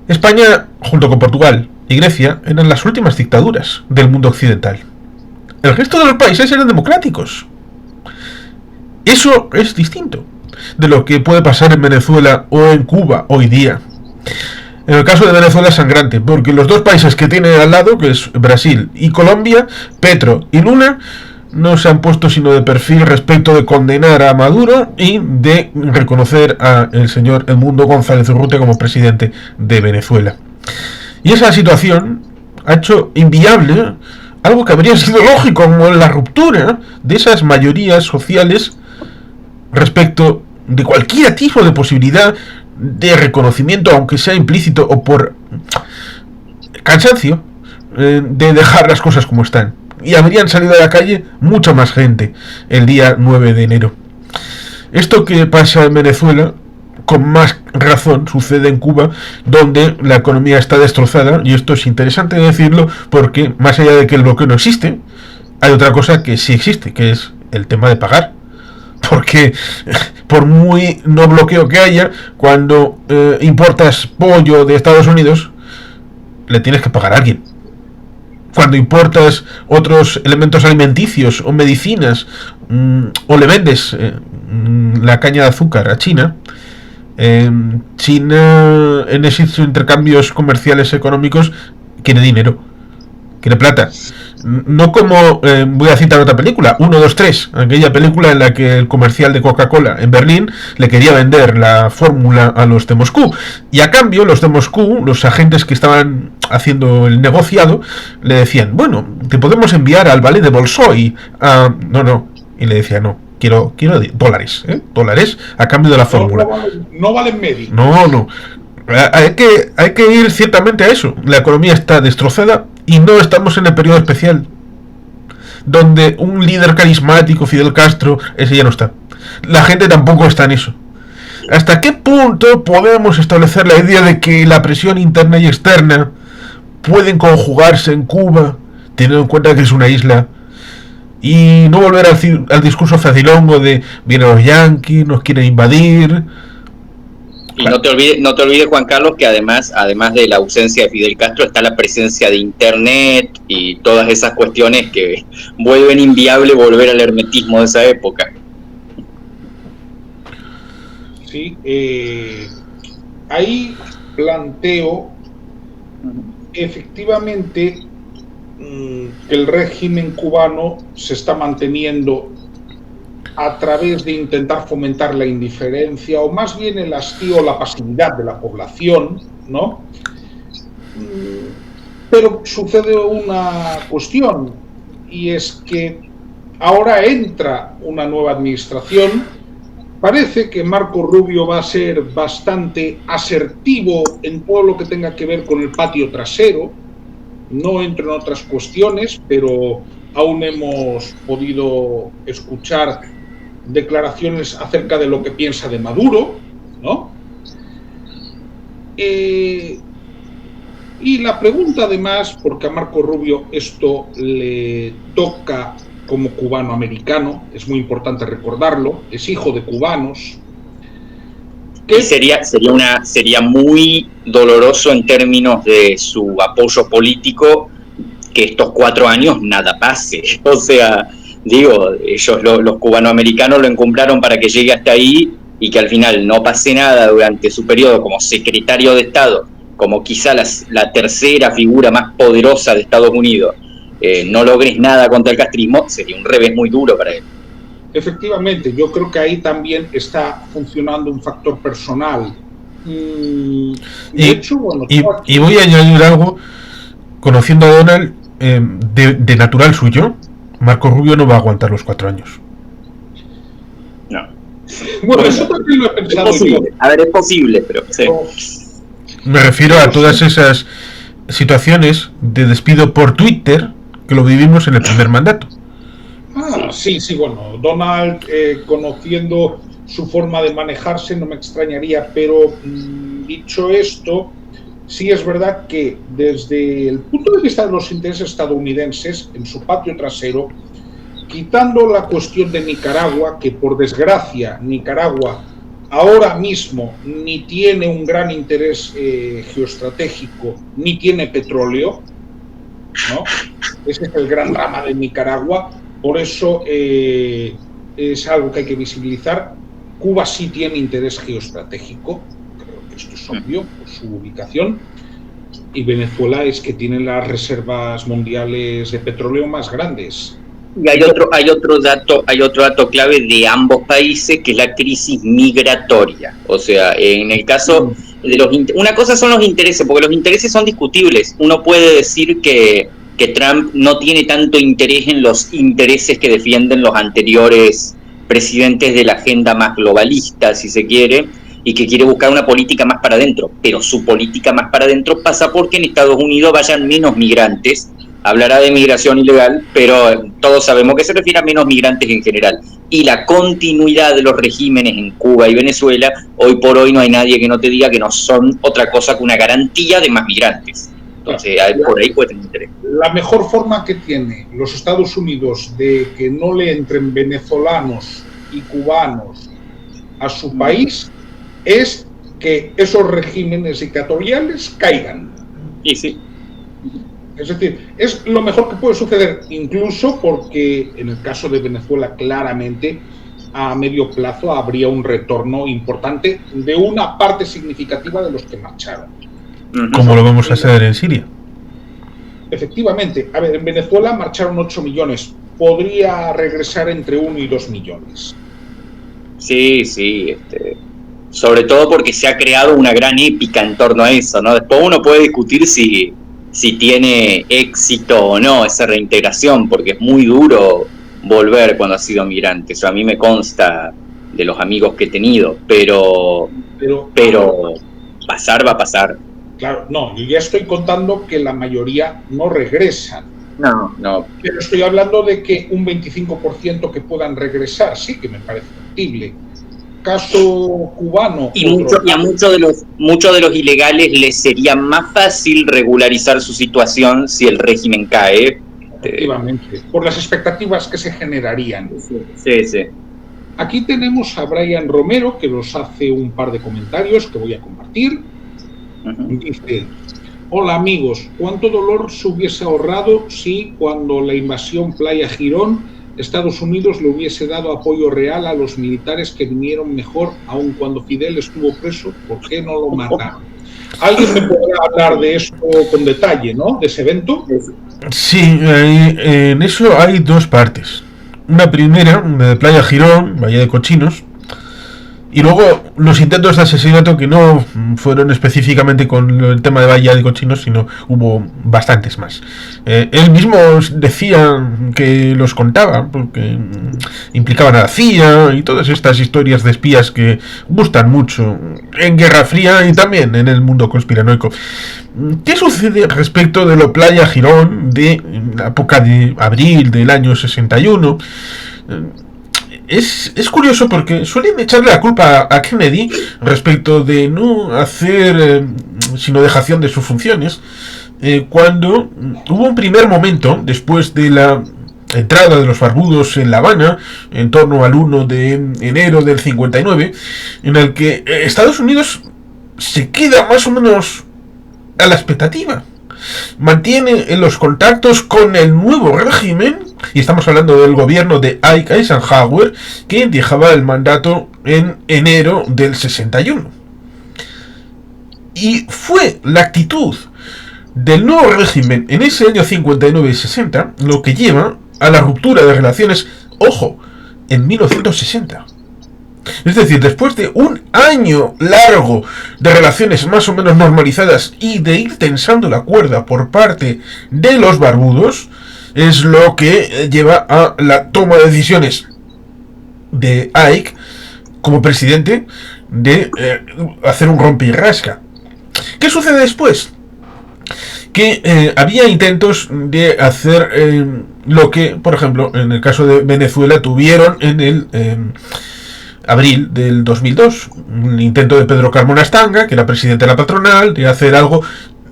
España, junto con Portugal y Grecia, eran las últimas dictaduras del mundo occidental. El resto de los países eran democráticos. Eso es distinto de lo que puede pasar en Venezuela o en Cuba hoy día. En el caso de Venezuela es sangrante, porque los dos países que tiene al lado, que es Brasil y Colombia, Petro y Lula, no se han puesto sino de perfil respecto de condenar a Maduro y de reconocer al señor Edmundo González Urrutia como presidente de Venezuela. Y esa situación ha hecho inviable algo que habría sido lógico, como la ruptura de esas mayorías sociales respecto de cualquier tipo de posibilidad de reconocimiento, aunque sea implícito o por cansancio, de dejar las cosas como están. Y habrían salido a la calle mucha más gente el día 9 de enero. Esto que pasa en Venezuela, con más razón, sucede en Cuba, donde la economía está destrozada, y esto es interesante decirlo porque, más allá de que el bloqueo no existe, hay otra cosa que sí existe, que es el tema de pagar. Porque por muy no bloqueo que haya, cuando importas pollo de Estados Unidos, le tienes que pagar a alguien. Cuando importas otros elementos alimenticios o medicinas, o le vendes la caña de azúcar a China, China en esos intercambios comerciales económicos quiere dinero, quiere plata. No como, voy a citar otra película, 1, 2, 3, aquella película en la que el comercial de Coca-Cola en Berlín le quería vender la fórmula a los de Moscú, y a cambio los de Moscú, los agentes que estaban haciendo el negociado, le decían: bueno, te podemos enviar al Valle de Bolshoi no, y le decía: no, quiero dólares, dólares a cambio de la fórmula. No valen medio. No. Hay que ir ciertamente a eso. La economía está destrozada y no estamos en el periodo especial donde un líder carismático, Fidel Castro, ese ya no está. La gente tampoco está en eso. ¿Hasta qué punto podemos establecer la idea de que la presión interna y externa pueden conjugarse en Cuba, teniendo en cuenta que es una isla, y no volver al discurso facilongo de vienen los yanquis, nos quieren invadir? Y no te olvides, Juan Carlos, que además de la ausencia de Fidel Castro está la presencia de Internet y todas esas cuestiones que vuelven inviable volver al hermetismo de esa época. Sí, ahí planteo efectivamente que el régimen cubano se está manteniendo a través de intentar fomentar la indiferencia o más bien el hastío o la pasividad de la población, ¿no? Pero sucede una cuestión, y es que ahora entra una nueva administración. Parece que Marco Rubio va a ser bastante asertivo en todo lo que tenga que ver con el patio trasero. No entro en otras cuestiones, pero aún hemos podido escuchar declaraciones acerca de lo que piensa de Maduro, ¿no? Y la pregunta además, porque a Marco Rubio esto le toca como cubano-americano, es muy importante recordarlo, es hijo de cubanos. Y sería muy doloroso en términos de su apoyo político que estos 4 años nada pase. O sea, digo, ellos los cubanoamericanos lo encumbraron para que llegue hasta ahí y que al final no pase nada durante su periodo como secretario de Estado, como quizá la tercera figura más poderosa de Estados Unidos, no logres nada contra el castrismo, sería un revés muy duro para él. Efectivamente, yo creo que ahí también está funcionando un factor personal. Y voy a añadir algo, conociendo a Donald, de natural suyo, Marco Rubio no va a aguantar los 4 años. No. Bueno, eso también lo he pensado. Es posible, pero sí. Me refiero a todas esas situaciones de despido por Twitter que lo vivimos en el primer mandato. Sí, bueno, Donald, conociendo su forma de manejarse, no me extrañaría, pero dicho esto, sí es verdad que desde el punto de vista de los intereses estadounidenses, en su patio trasero, quitando la cuestión de Nicaragua, que por desgracia Nicaragua ahora mismo ni tiene un gran interés geoestratégico, ni tiene petróleo, ¿no? Ese es el gran drama de Nicaragua. Por eso es algo que hay que visibilizar. Cuba sí tiene interés geoestratégico, creo que esto es obvio por su ubicación, y Venezuela es que tiene las reservas mundiales de petróleo más grandes. Y hay otro dato clave de ambos países, que es la crisis migratoria. O sea, en el caso de una cosa son los intereses, porque los intereses son discutibles. Uno puede decir que Trump no tiene tanto interés en los intereses que defienden los anteriores presidentes de la agenda más globalista, si se quiere, y que quiere buscar una política más para adentro. Pero su política más para adentro pasa porque en Estados Unidos vayan menos migrantes. Hablará de migración ilegal, pero todos sabemos que se refiere a menos migrantes en general. Y la continuidad de los regímenes en Cuba y Venezuela, hoy por hoy no hay nadie que no te diga que no son otra cosa que una garantía de más migrantes. Entonces, por ahí puede tener interés. La mejor forma que tiene los Estados Unidos de que no le entren venezolanos y cubanos a su país es que esos regímenes dictatoriales caigan. Y sí. Es decir, es lo mejor que puede suceder, incluso porque en el caso de Venezuela claramente a medio plazo habría un retorno importante de una parte significativa de los que marcharon. Como lo vamos a hacer en Siria. Efectivamente, a ver, en Venezuela marcharon 8 millones, podría regresar entre 1 y 2 millones. Sí, sobre todo porque se ha creado una gran épica en torno a eso, ¿no? Después uno puede discutir si tiene éxito o no esa reintegración, porque es muy duro volver cuando has sido migrante. Eso a mí me consta de los amigos que he tenido, pero pasar va a pasar. Claro, no, yo ya estoy contando que la mayoría no regresan. No. Pero estoy hablando de que un 25% que puedan regresar, sí que me parece factible. Caso cubano. Y a muchos de los ilegales les sería más fácil regularizar su situación si el régimen cae. Efectivamente, por las expectativas que se generarían. Sí. Aquí tenemos a Brian Romero, que nos hace un par de comentarios que voy a compartir. Dice: hola amigos, ¿cuánto dolor se hubiese ahorrado si cuando la invasión Playa Girón Estados Unidos le hubiese dado apoyo real a los militares que vinieron mejor, aun cuando Fidel estuvo preso? ¿Por qué no lo mataron? ¿Alguien me podrá hablar de esto con detalle, ¿no? De ese evento. Sí, en eso hay dos partes. Una primera, de Playa Girón, Valle de Cochinos, y luego los intentos de asesinato que no fueron específicamente con el tema de Valle de Cochinos, sino hubo bastantes más. Él mismo decía que los contaba porque implicaban a la CIA y todas estas historias de espías que gustan mucho en Guerra Fría y también en el mundo conspiranoico. ¿Qué sucede respecto de la Playa Girón de la época de abril del año 61? es curioso porque suelen echarle la culpa a Kennedy respecto de no hacer sino dejación de sus funciones, cuando hubo un primer momento después de la entrada de los barbudos en La Habana en torno al 1 de enero del 59, en el que Estados Unidos se queda más o menos a la expectativa, mantiene los contactos con el nuevo régimen, y estamos hablando del gobierno de Ike Eisenhower, que dejaba el mandato en enero del 61. Y fue la actitud del nuevo régimen en ese año 59 y 60 lo que lleva a la ruptura de relaciones, ojo, en 1960. Es decir, después de un año largo de relaciones más o menos normalizadas y de ir tensando la cuerda por parte de los barbudos, es lo que lleva a la toma de decisiones de Ike como presidente de hacer un rompe y rasca. ¿Qué sucede después? Que había intentos de hacer lo que, por ejemplo, en el caso de Venezuela tuvieron en el abril del 2002, un intento de Pedro Carmona Stanga, que era presidente de la patronal, de hacer algo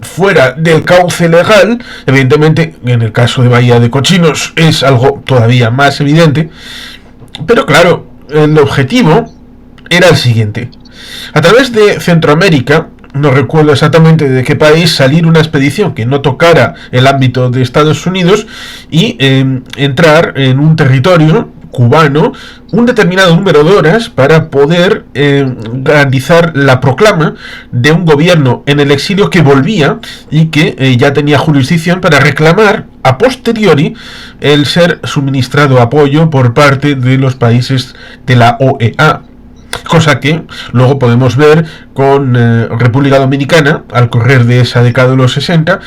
fuera del cauce legal. Evidentemente, en el caso de Bahía de Cochinos es algo todavía más evidente, pero claro, el objetivo era el siguiente: a través de Centroamérica, no recuerdo exactamente de qué país, salir una expedición que no tocara el ámbito de Estados Unidos y entrar en un territorio cubano un determinado número de horas para poder garantizar la proclama de un gobierno en el exilio que volvía y que ya tenía jurisdicción para reclamar a posteriori el ser suministrado apoyo por parte de los países de la OEA. Cosa que luego podemos ver con República Dominicana al correr de esa década de los 60,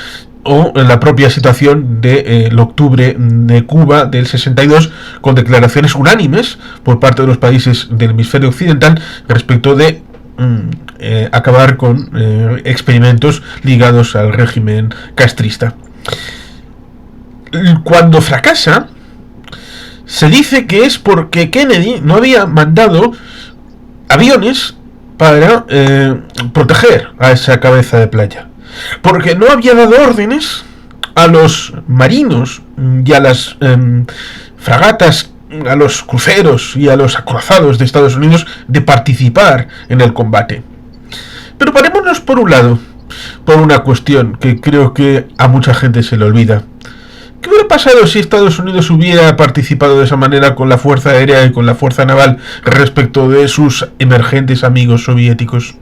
o en la propia situación del octubre de Cuba del 62, con declaraciones unánimes por parte de los países del hemisferio occidental respecto de acabar con experimentos ligados al régimen castrista. Cuando fracasa, se dice que es porque Kennedy no había mandado aviones para proteger a esa cabeza de playa, porque no había dado órdenes a los marinos y a las fragatas, a los cruceros y a los acorazados de Estados Unidos de participar en el combate. Pero parémonos por un lado, por una cuestión que creo que a mucha gente se le olvida. ¿Qué hubiera pasado si Estados Unidos hubiera participado de esa manera con la Fuerza Aérea y con la Fuerza Naval respecto de sus emergentes amigos soviéticos?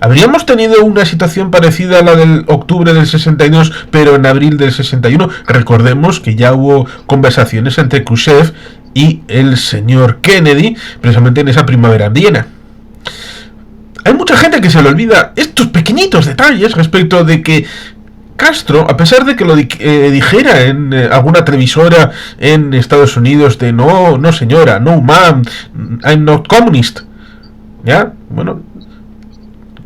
¿Habríamos tenido una situación parecida a la del octubre del 62, pero en abril del 61? Recordemos que ya hubo conversaciones entre Khrushchev y el señor Kennedy, precisamente en esa primavera en Viena. Hay mucha gente que se le olvida estos pequeñitos detalles respecto de que Castro, a pesar de que lo dijera en alguna televisora en Estados Unidos de no señora, no ma'am, I'm not communist, ¿ya? Bueno,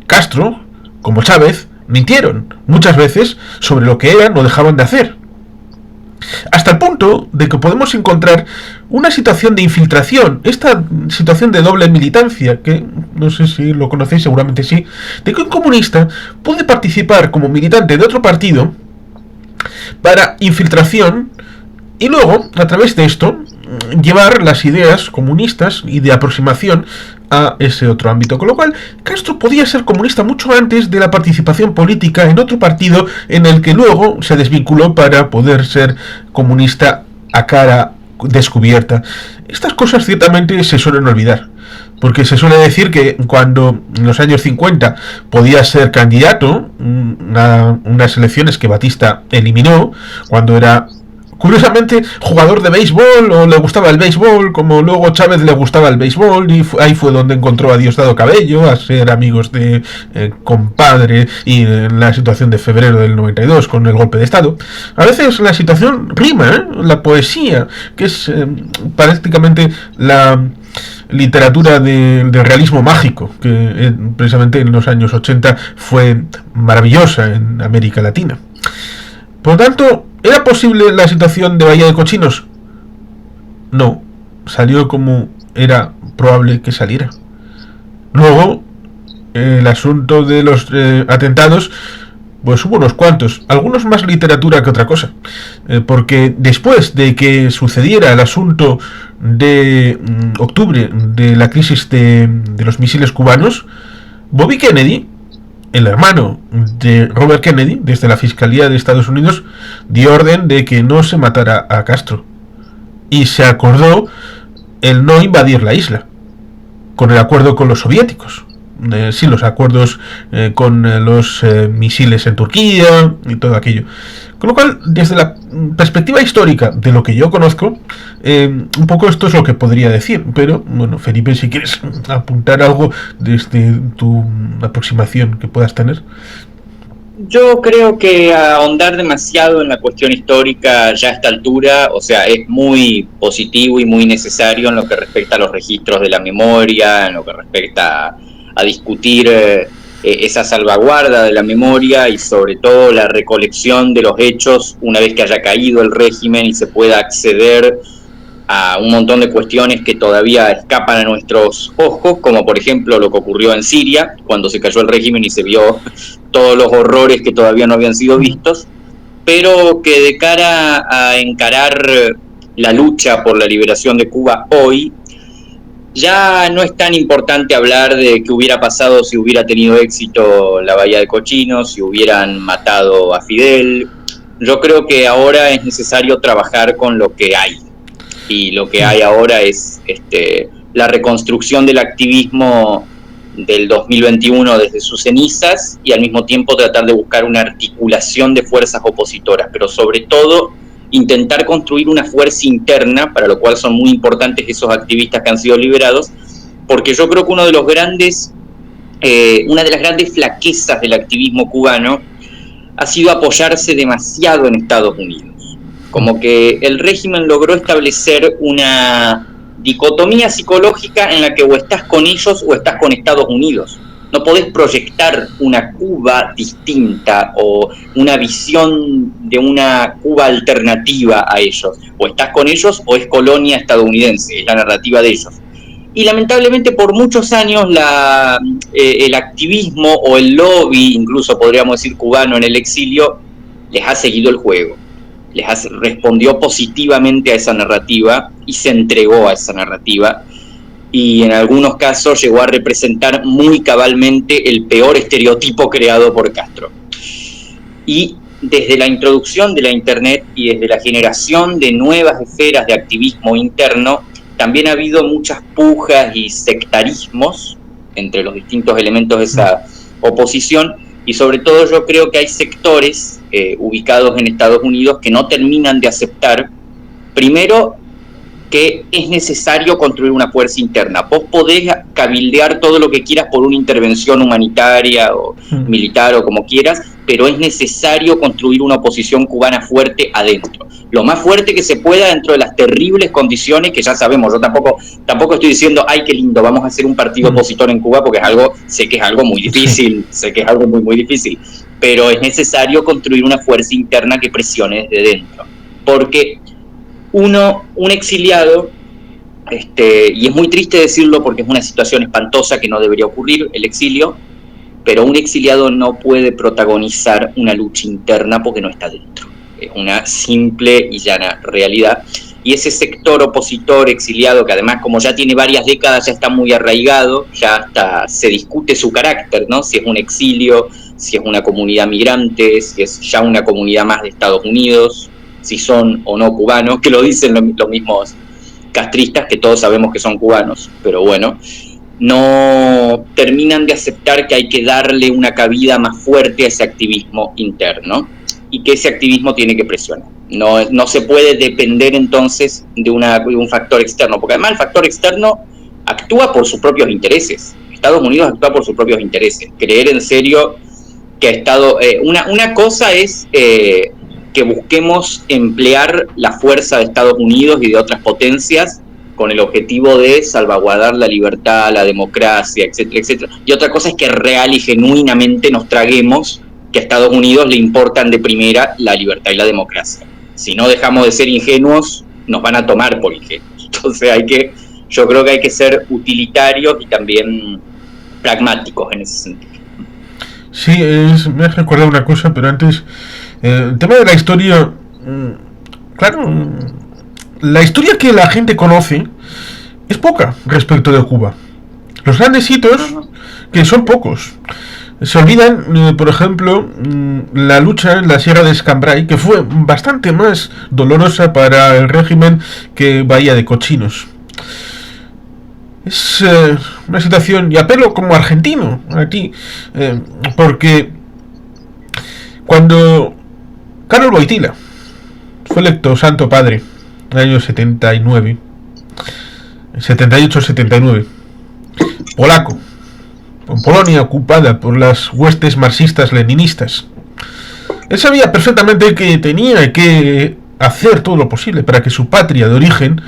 Castro, como Chávez, mintieron muchas veces sobre lo que eran o dejaban de hacer. Hasta el punto de que podemos encontrar una situación de infiltración, esta situación de doble militancia, que no sé si lo conocéis, seguramente sí, de que un comunista puede participar como militante de otro partido para infiltración y luego, a través de esto, llevar las ideas comunistas y de aproximación a ese otro ámbito. Con lo cual, Castro podía ser comunista mucho antes de la participación política en otro partido, en el que luego se desvinculó para poder ser comunista a cara descubierta. Estas cosas ciertamente se suelen olvidar, porque se suele decir que cuando en los años 50 podía ser candidato a unas elecciones que Batista eliminó, cuando era curiosamente jugador de béisbol, o le gustaba el béisbol, como luego Chávez le gustaba el béisbol, y ahí fue donde encontró a Diosdado Cabello, a ser amigos de compadre, y en la situación de febrero del 92 con el golpe de estado. A veces la situación rima, la poesía, que es prácticamente la literatura de realismo mágico, que precisamente en los años 80 fue maravillosa en América Latina. Por lo tanto, ¿era posible la situación de Bahía de Cochinos? No, salió como era probable que saliera. Luego, el asunto de los atentados, pues hubo unos cuantos, algunos más literatura que otra cosa, porque después de que sucediera el asunto de octubre de la crisis de los misiles cubanos, Bobby Kennedy, el hermano de Robert Kennedy, desde la Fiscalía de Estados Unidos, dio orden de que no se matara a Castro, y se acordó el no invadir la isla, con el acuerdo con los soviéticos. Sí, los acuerdos con los misiles en Turquía y todo aquello. Con lo cual, desde la perspectiva histórica de lo que yo conozco, un poco esto es lo que podría decir. Pero, bueno, Felipe, si quieres apuntar algo desde tu aproximación que puedas tener. Yo creo que ahondar demasiado en la cuestión histórica ya a esta altura, o sea, es muy positivo y muy necesario en lo que respecta a los registros de la memoria, en lo que respecta a discutir esa salvaguarda de la memoria y sobre todo la recolección de los hechos una vez que haya caído el régimen y se pueda acceder a un montón de cuestiones que todavía escapan a nuestros ojos, como por ejemplo lo que ocurrió en Siria, cuando se cayó el régimen y se vio todos los horrores que todavía no habían sido vistos, pero que de cara a encarar la lucha por la liberación de Cuba hoy, ya no es tan importante hablar de qué hubiera pasado si hubiera tenido éxito la Bahía de Cochinos, si hubieran matado a Fidel. Yo creo que ahora es necesario trabajar con lo que hay. Y lo que hay ahora es la reconstrucción del activismo del 2021 desde sus cenizas y al mismo tiempo tratar de buscar una articulación de fuerzas opositoras, pero sobre todo intentar construir una fuerza interna, para lo cual son muy importantes esos activistas que han sido liberados, porque yo creo que una de las grandes flaquezas del activismo cubano ha sido apoyarse demasiado en Estados Unidos. Como que el régimen logró establecer una dicotomía psicológica en la que o estás con ellos o estás con Estados Unidos. No podés proyectar una Cuba distinta o una visión de una Cuba alternativa a ellos. O estás con ellos o es colonia estadounidense, es la narrativa de ellos. Y lamentablemente por muchos años el activismo o el lobby, incluso podríamos decir cubano en el exilio, les ha seguido el juego. Respondió positivamente a esa narrativa y se entregó a esa narrativa. Y en algunos casos llegó a representar muy cabalmente el peor estereotipo creado por Castro. Y desde la introducción de la Internet y desde la generación de nuevas esferas de activismo interno, también ha habido muchas pujas y sectarismos entre los distintos elementos de esa oposición, y sobre todo yo creo que hay sectores ubicados en Estados Unidos que no terminan de aceptar, primero, que es necesario construir una fuerza interna. Vos podés cabildear todo lo que quieras por una intervención humanitaria o militar o como quieras, pero es necesario construir una oposición cubana fuerte adentro. Lo más fuerte que se pueda dentro de las terribles condiciones que ya sabemos. Yo tampoco estoy diciendo, ay, qué lindo, vamos a hacer un partido opositor en Cuba, porque sé que es algo muy difícil, sé que es algo muy, muy difícil, pero es necesario construir una fuerza interna que presione desde dentro. Porque un exiliado, y es muy triste decirlo porque es una situación espantosa que no debería ocurrir, el exilio, pero un exiliado no puede protagonizar una lucha interna porque no está dentro. Es una simple y llana realidad. Y ese sector opositor exiliado, que además como ya tiene varias décadas, ya está muy arraigado, ya hasta se discute su carácter, ¿no? Si es un exilio, si es una comunidad migrante, si es ya una comunidad más de Estados Unidos, si son o no cubanos, que lo dicen los mismos castristas, que todos sabemos que son cubanos, pero bueno, no terminan de aceptar que hay que darle una cabida más fuerte a ese activismo interno y que ese activismo tiene que presionar. No se puede depender entonces de un factor externo, porque además el factor externo actúa por sus propios intereses. Estados Unidos actúa por sus propios intereses. Creer en serio que ha estado... una cosa es que busquemos emplear la fuerza de Estados Unidos y de otras potencias con el objetivo de salvaguardar la libertad, la democracia, etcétera, etcétera. Y otra cosa es que real y genuinamente nos traguemos que a Estados Unidos le importan de primera la libertad y la democracia. Si no dejamos de ser ingenuos, nos van a tomar por ingenuos. Entonces yo creo que hay que ser utilitarios y también pragmáticos en ese sentido. Sí, me has recordado una cosa, pero antes, el tema de la historia, claro, la historia que la gente conoce es poca respecto de Cuba. Los grandes hitos, que son pocos, se olvidan, por ejemplo, la lucha en la Sierra de Escambray, que fue bastante más dolorosa para el régimen que Bahía de Cochinos. Es una situación, y apelo como argentino aquí, porque cuando Carlos Wojtyla fue electo Santo Padre en el año 79, 78-79, polaco, con Polonia ocupada por las huestes marxistas-leninistas, él sabía perfectamente que tenía que hacer todo lo posible para que su patria de origen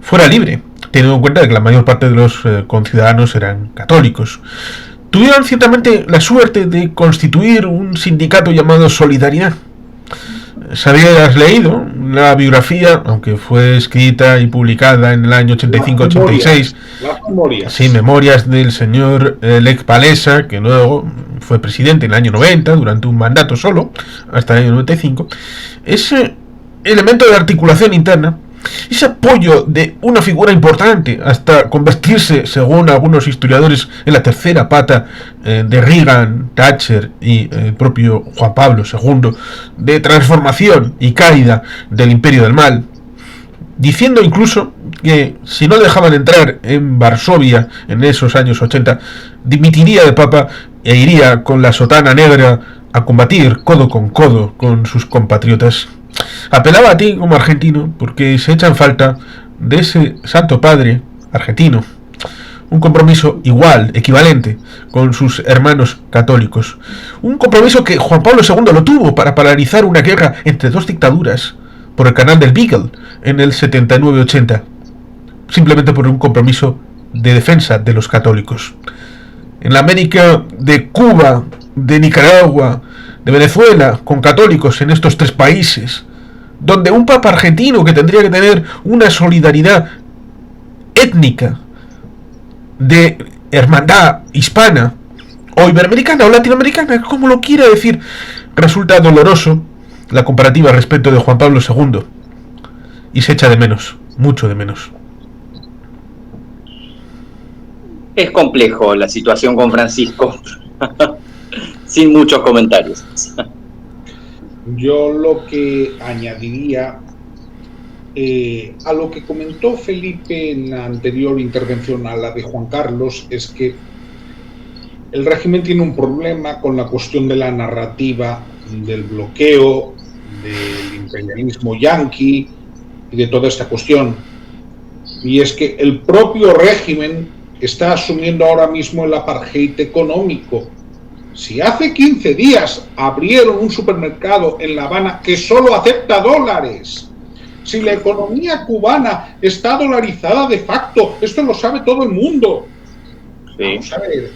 fuera libre, teniendo en cuenta que la mayor parte de los conciudadanos eran católicos. Tuvieron ciertamente la suerte de constituir un sindicato llamado Solidaridad. Si habías leído la biografía, aunque fue escrita y publicada en el año 85-86, sí, memorias del señor Lech Walesa, que luego fue presidente en el año 90, durante un mandato solo, hasta el año 95, ese elemento de articulación interna, ese apoyo de una figura importante hasta convertirse, según algunos historiadores, en la tercera pata de Reagan, Thatcher y el propio Juan Pablo II, de transformación y caída del imperio del mal, diciendo incluso que si no le dejaban entrar en Varsovia en esos años 80, dimitiría de papa e iría con la sotana negra a combatir codo con sus compatriotas. Apelaba a ti como argentino porque se echa en falta de ese Santo Padre argentino un compromiso igual, equivalente con sus hermanos católicos, un compromiso que Juan Pablo II lo tuvo para paralizar una guerra entre dos dictaduras por el canal del Beagle en el 79-80, simplemente por un compromiso de defensa de los católicos. En la América de Cuba, de Nicaragua, de Venezuela, con católicos en estos tres países, donde un papa argentino que tendría que tener una solidaridad étnica, de hermandad hispana, o iberoamericana, o latinoamericana, como lo quiera decir, resulta doloroso la comparativa respecto de Juan Pablo II, y se echa de menos, mucho de menos. Es complejo la situación con Francisco. Sin muchos comentarios. Yo lo que añadiría a lo que comentó Felipe en la anterior intervención a la de Juan Carlos es que el régimen tiene un problema con la cuestión de la narrativa del bloqueo, del imperialismo yanqui y de toda esta cuestión. Y es que el propio régimen está asumiendo ahora mismo el apartheid económico. Si hace 15 días abrieron un supermercado en La Habana que solo acepta dólares, si la economía cubana está dolarizada de facto, esto lo sabe todo el mundo. Sí. Vamos a ver.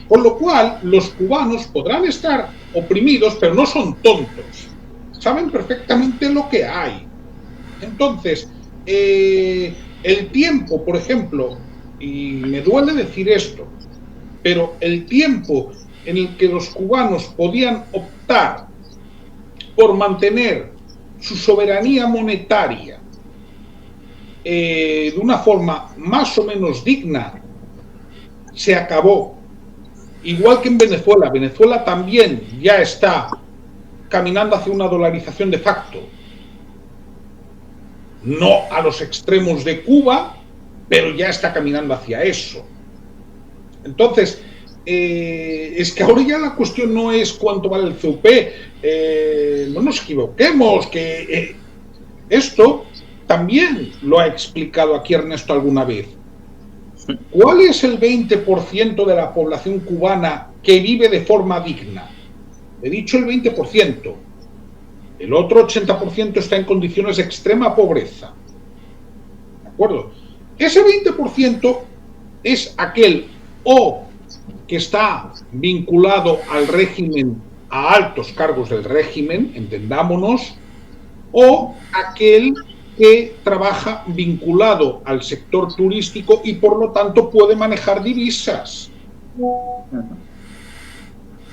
Con lo cual, los cubanos podrán estar oprimidos, pero no son tontos. Saben perfectamente lo que hay. Entonces, el tiempo, por ejemplo, y me duele decir esto, pero el tiempo en el que los cubanos podían optar por mantener su soberanía monetaria de una forma más o menos digna, se acabó. Igual que en Venezuela. Venezuela también ya está caminando hacia una dolarización de facto. No a los extremos de Cuba, pero ya está caminando hacia eso. Entonces, es que ahora ya la cuestión no es cuánto vale el CUP, no nos equivoquemos, que esto también lo ha explicado aquí Ernesto alguna vez. ¿Cuál es el 20% de la población cubana que vive de forma digna? He dicho el 20%. El otro 80% está en condiciones de extrema pobreza. ¿De acuerdo? Ese 20% es aquel o que está vinculado al régimen, a altos cargos del régimen, entendámonos, o aquel que trabaja vinculado al sector turístico y por lo tanto puede manejar divisas.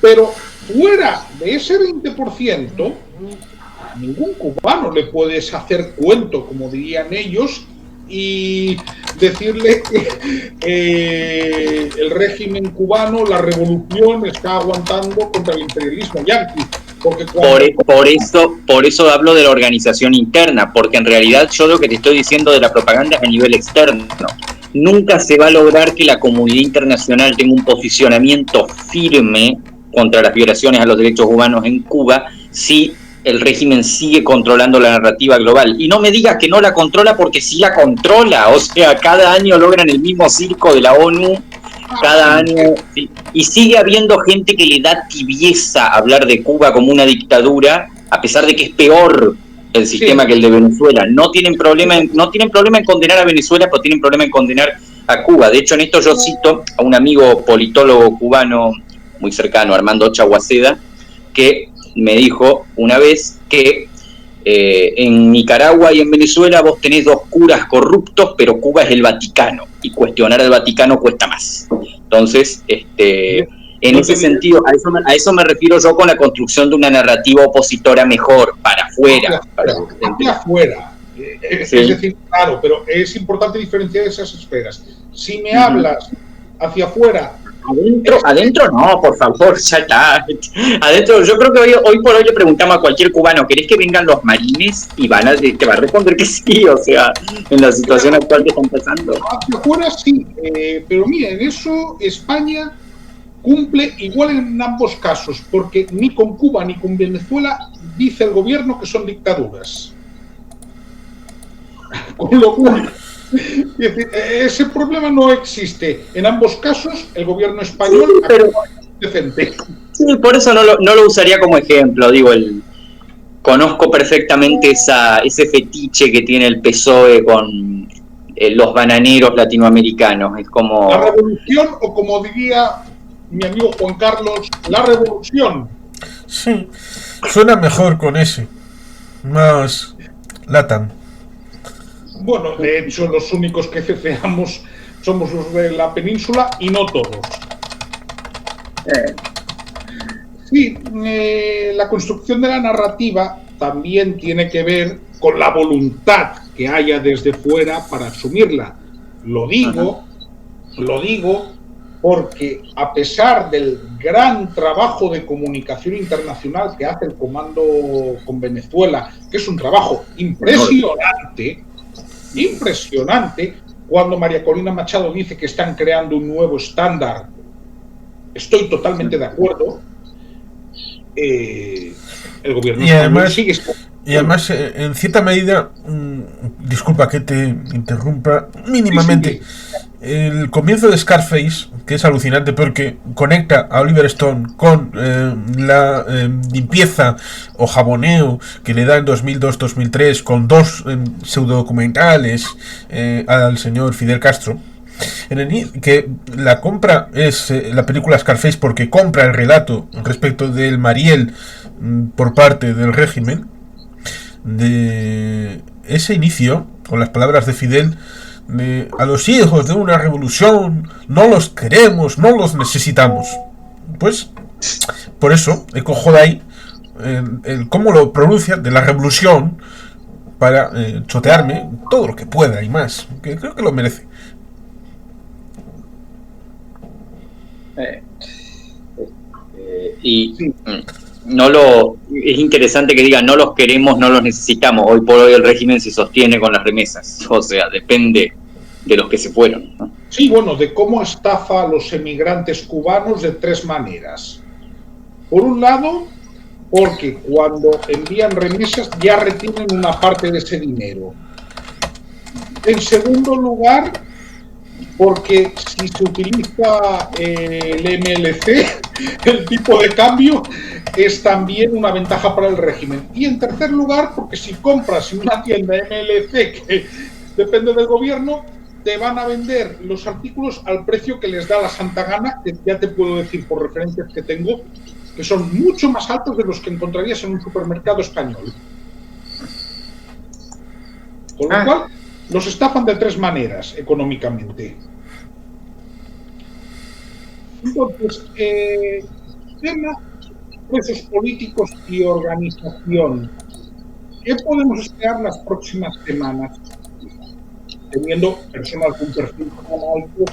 Pero fuera de ese 20%, a ningún cubano le puedes hacer cuento, como dirían ellos, y decirle que el régimen cubano, la revolución, está aguantando contra el imperialismo yanqui. Porque por eso hablo de la organización interna, porque en realidad yo lo que te estoy diciendo de la propaganda es a nivel externo. Nunca se va a lograr que la comunidad internacional tenga un posicionamiento firme contra las violaciones a los derechos humanos en Cuba si el régimen sigue controlando la narrativa global. Y no me digas que no la controla, porque sí la controla. O sea, cada año logran el mismo circo de la ONU, cada año, y sigue habiendo gente que le da tibieza hablar de Cuba como una dictadura, a pesar de que es peor el sistema que el de Venezuela. No tienen problema en condenar a Venezuela, pero tienen problema en condenar a Cuba. De hecho, en esto yo cito a un amigo politólogo cubano muy cercano, Armando Chaguaceda, que me dijo una vez que en Nicaragua y en Venezuela vos tenés dos curas corruptos, pero Cuba es el Vaticano, y cuestionar al Vaticano cuesta más. Entonces, en ese sentido, a eso me refiero yo con la construcción de una narrativa opositora mejor, para afuera. Hacia afuera. Es decir, claro, pero es importante diferenciar esas esferas. Si me hablas hacia afuera... Adentro no, por favor, ya está. Adentro, yo creo que hoy por hoy le preguntamos a cualquier cubano, ¿querés que vengan los marines? Y te va a responder que sí, o sea, en la situación actual que están pasando. Hacia afuera sí, pero mira, en eso España cumple igual en ambos casos, porque ni con Cuba ni con Venezuela dice el gobierno que son dictaduras. Con lo cual... Es decir, ese problema no existe. En ambos casos, el gobierno español es decente. Sí, por eso no lo usaría como ejemplo. Digo, conozco perfectamente ese fetiche que tiene el PSOE con los bananeros latinoamericanos. Es como... La revolución, o como diría mi amigo Juan Carlos, la revolución. Sí, suena mejor con ese. Más LATAM. Bueno, de hecho, los únicos que ceceamos somos los de la península y no todos. Sí, la construcción de la narrativa también tiene que ver con la voluntad que haya desde fuera para asumirla. Lo digo porque a pesar del gran trabajo de comunicación internacional que hace el Comando con Venezuela, que es un trabajo impresionante, cuando María Corina Machado dice que están creando un nuevo estándar, estoy totalmente de acuerdo. El gobierno sigue... Y además, en cierta medida, disculpa que te interrumpa mínimamente, el comienzo de Scarface, que es alucinante porque conecta a Oliver Stone con la limpieza o jaboneo que le da en 2002-2003 con dos pseudodocumentales al señor Fidel Castro, que la compra es la película Scarface porque compra el relato respecto del Mariel por parte del régimen. De ese inicio, con las palabras de Fidel, a los hijos de una revolución no los queremos, no los necesitamos. Pues por eso cojo de ahí el cómo lo pronuncia de la revolución para chotearme todo lo que pueda y más, que creo que lo merece. Es interesante que diga no los queremos, no los necesitamos. Hoy por hoy el régimen se sostiene con las remesas, o sea, depende de los que se fueron, ¿no? Sí, bueno, de cómo estafa a los emigrantes cubanos de tres maneras. Por un lado, porque cuando envían remesas ya retienen una parte de ese dinero. En segundo lugar, porque si se utiliza el MLC, el tipo de cambio, es también una ventaja para el régimen. Y en tercer lugar, porque si compras en una tienda MLC que depende del gobierno, te van a vender los artículos al precio que les da la santa gana, que ya te puedo decir por referencias que tengo, que son mucho más altos de los que encontrarías en un supermercado español. Con lo cual, los estafan de 3 maneras económicamente. Entonces, tema presos políticos y organización. ¿Qué podemos esperar las próximas semanas? Teniendo personas con perfil tan alto.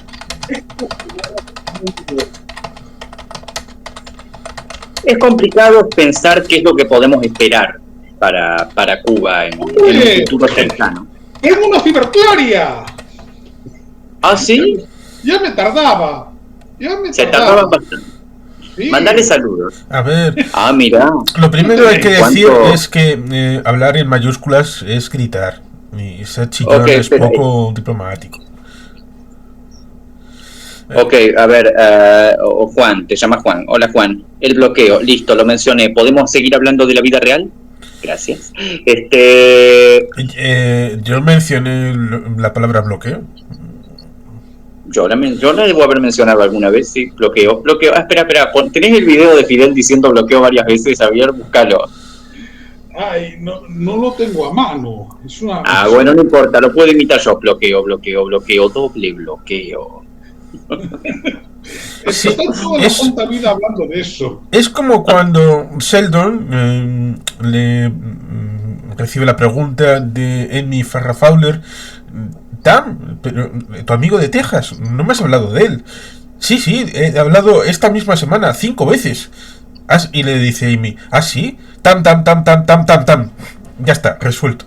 Es complicado pensar qué es lo que podemos esperar para Cuba en un futuro cercano. ¡Tengo una ciberclaria! ¿Ah, sí? Ya me tardaba. Se tardaba bastante. Sí. Mandarle saludos. A ver. Ah, mira. Lo primero hay que decir es que hablar en mayúsculas es gritar. Y ser chillón es poco diplomático. Ok, a ver, Juan, te llamas Juan. Hola, Juan. El bloqueo, listo, lo mencioné. ¿Podemos seguir hablando de la vida real? Gracias. Yo mencioné la palabra bloqueo. Yo la debo haber mencionado alguna vez, sí, bloqueo. Ah, espera, ¿tenés el video de Fidel diciendo bloqueo varias veces, Javier? Búscalo. Ay, no lo tengo a mano. Bueno, no importa, lo puedo imitar yo. Bloqueo, doble bloqueo. Sí, está toda la puta vida hablando de eso. Es como cuando Sheldon le recibe la pregunta de Amy Farrah Fowler: Tam, pero tu amigo de Texas, no me has hablado de él. Sí, he hablado esta misma semana 5 veces. Y le dice Amy: ¿ah, sí? Tam. Ya está, resuelto.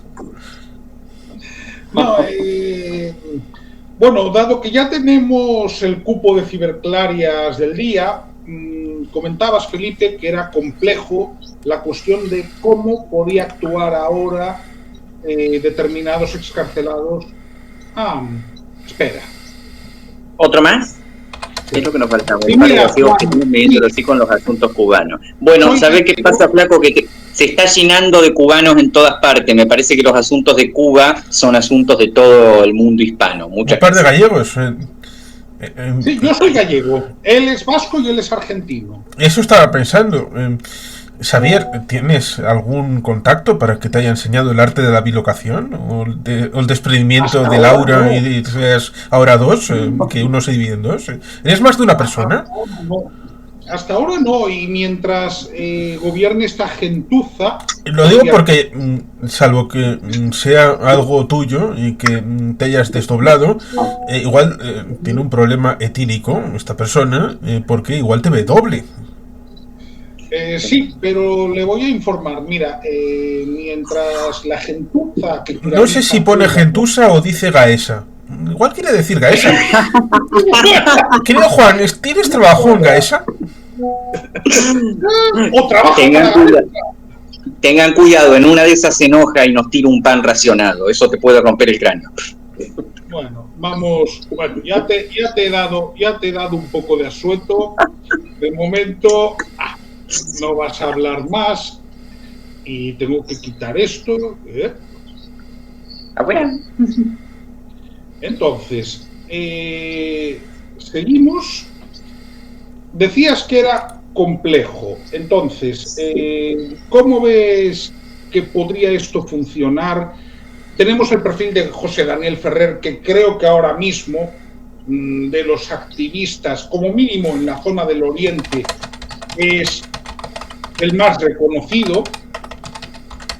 No, bueno, dado que ya tenemos el cupo de ciberclarias del día, comentabas, Felipe, que era complejo la cuestión de cómo podía actuar ahora determinados excarcelados. Espera. ¿Otro más? Es lo que nos faltaba. Así con los asuntos cubanos. Bueno, ¿sabes qué pasa, Flaco? Que se está llenando de cubanos en todas partes. Me parece que los asuntos de Cuba son asuntos de todo el mundo hispano. Un par de gallegos. Sí, yo soy gallego. Él es vasco y él es argentino. Eso estaba pensando. Xavier, ¿tienes algún contacto para que te haya enseñado el arte de la bilocación? ¿O el desprendimiento de Laura y seas ahora 2? Que uno se divide en 2. ¿Eres más de una persona? Hasta ahora no, y mientras gobierne esta gentuza... Lo digo porque, salvo que sea algo tuyo y que te hayas desdoblado, igual tiene un problema etílico esta persona, porque igual te ve doble. Sí, pero le voy a informar. Mira, mientras la gentuza... No sé si pone gentuza o dice Gaesa. Igual quiere decir Gaesa. Querido Juan, ¿tienes trabajo en Gaesa? ¿O trabajo? Tengan cuidado, en una de esas se enoja y nos tira un pan racionado. Eso te puede romper el cráneo. Bueno, vamos. Bueno, ya te he dado un poco de asueto. De momento... no vas a hablar más y tengo que quitar esto. Bueno. Entonces, seguimos. Decías que era complejo. Entonces, ¿cómo ves que podría esto funcionar? Tenemos el perfil de José Daniel Ferrer, que creo que ahora mismo, de los activistas, como mínimo en la zona del Oriente, es el más reconocido.